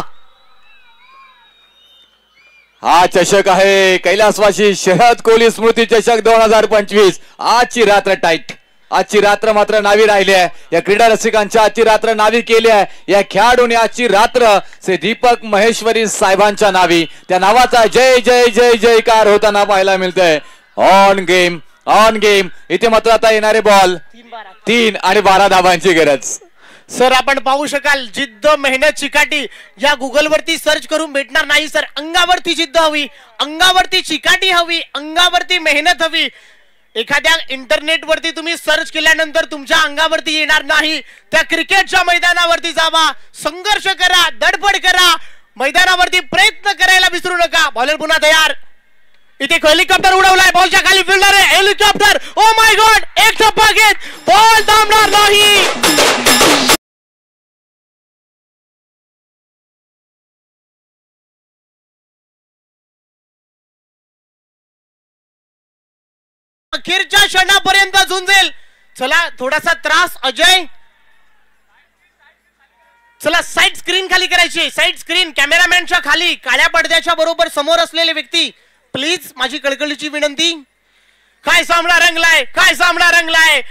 हा चषक आहे कैलासवासी शरद कोहली स्मृती चषक 2025. आजची रात्र टाईट, आजची रात्र मात्र नावी राहिली आहे. या क्रीडा रसिकांच्या आजची रात्र नावी केली आहे. या खेळाडूने आजची रात्र श्री दीपक महेश्वरी साहेबांच्या नावी, त्या नावाचा जय जय जय जयकार होताना पाहायला मिळतंय. ऑन गेम इथे मात्र आता येणारे बॉल 3 आणि 12 धावांची गरज. सर आपण पाहू शकाल जिद्द, मेहनत, चिकाटी या गुगल वरती सर्च करून भेटणार नाही सर. अंगावरती जिद्द हवी, अंगावरती चिकाटी हवी, अंगावरती मेहनत हवी. एखाद्या इंटरनेट वरती तुम्ही सर्च केल्यानंतर तुमच्या अंगावरती येणार नाही. त्या क्रिकेटच्या मैदानावरती जावा, संघर्ष करा, धडपड करा, मैदानावरती प्रयत्न करायला विसरू नका. बॉलर पुन्हा तयार. इथे हेलिकॉप्टर उडवलाय, बॉलच्या खाली फिल्डर आहे. हेलिकॉप्टर, ओ माय गॉड, एक टप्पा घेत बॉल थांबणार नाही. अखेरच्या क्षणापर्यंत झुंजेल. चला थोडासा त्रास अजय. चला साइड स्क्रीन खाली करायची, साइड स्क्रीन कॅमेरामॅनच्या खाली काळ्या पडद्याच्या बरोबर समोर असलेले व्यक्ती प्लीज, माझी कळकळीची विनंती. काय सामना रंगलाय.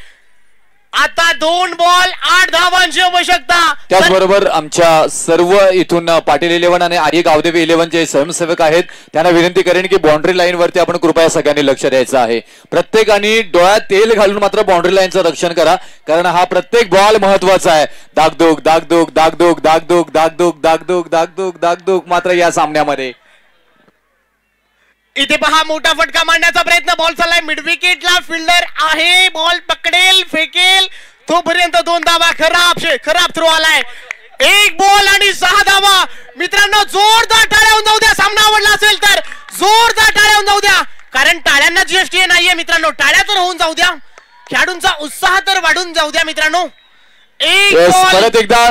आता 2 बॉल 8 धावांची आवश्यकता. त्याचबरोबर आमच्या सर्व इथून पाटील 11 आणि आर्य गावदेवी 11 जे स्वयंसेवक आहेत त्यांना विनंती करेन की बाउंड्री लाईन वरती आपण कृपया सगळ्यांनी लक्ष द्यायचं आहे. प्रत्येकाने डोळ्यात तेल घालून मात्र बाउंड्री लाईनचं रक्षण करा, कारण हा प्रत्येक बॉल महत्वाचा आहे. दागदुग दागदुग दागदुग दागदुग दागदुग दागदुग दागदुग दागदुग मात्र या सामन्यामध्ये. इथे पहा मोठा फटका मारण्याचा प्रयत्न, बॉल चाललाय मिड विकेटला, फिल्डर आहे, बॉल पकडेल, फेकेल, तोपर्यंत 2 धावा. खराब थ्रो आलाय. 1 बॉल आणि 6 धावा. मित्रांनो जोरदार टाळ्या होऊन जाऊ द्या. सामना आवडला असेल तर जोरदार टाळ्या होऊन जाऊ द्या, कारण टाळ्यांना जीएसटी नाहीये मित्रांनो. टाळ्या तर होऊन जाऊ द्या, खेळाडूंचा उत्साह तर वाढून जाऊ द्या मित्रांनो.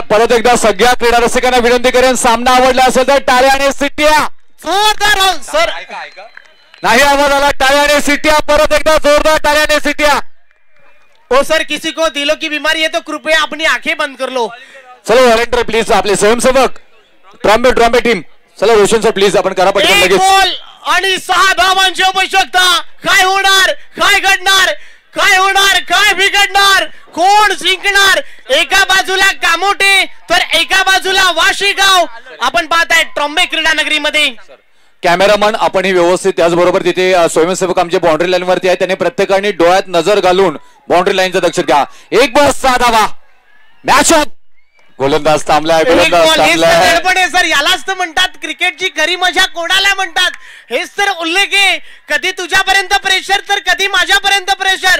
परत एकदा सगळ्या क्रीडा रसिकांना विनंती करेन, सामना आवडला असेल तर टाळ्या आणि शिट्ट्या. जोरदार सर, नाही आवाज आला, टाळ्या आणि शिट्ट्या. परत एकदा जोरदार टाळ्या आणि शिट्ट्या. ओ सर किसी को दिलों की बीमारी है तो कृपया अपनी आंखें बंद कर लो. चलो वॉलंटियर प्लीज, आपले स्वयंसेवक ट्रॉम्बे टीम. चला रोशन सर प्लीज आपण करा पटकन लगेच. बॉल आणि 6 धावांची आवश्यकता. काय होणार, काय घडणार, काय बिघडणार, कोण जिंकणार? एका बाजूला कामोटे तर एका बाजूला वाशीगाव. आपण पाहताय ट्रॉम्बे क्रीडा नगरी मध्ये. कॅमेरामन आपण ही व्यवस्थित, त्याचबरोबर तिथे स्वयंसेवक आमचे बाउंड्री लाईन वरती आहे, त्यांनी प्रत्येकाने डोळ्यात नजर घालून बाउंड्री लाईनचं दक्षिण घ्या. 1 बॉल 6 धावा. Match up. गोलंदाज थांबलाय. सर यालाच तर म्हणतात क्रिकेटची खरी मजा कोणाला म्हणतात. हेच तर उल्लेख आहे. कधी तुझ्यापर्यंत प्रेशर तर कधी माझ्यापर्यंत प्रेशर.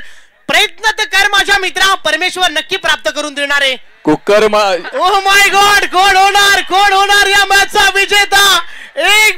प्रयत्न तर कर माझ्या मित्रा, परमेश्वर नक्की प्राप्त करून देणार आहे. कुकर ओ माय गॉड, कोण होणार या मॅचचा विजेता. 1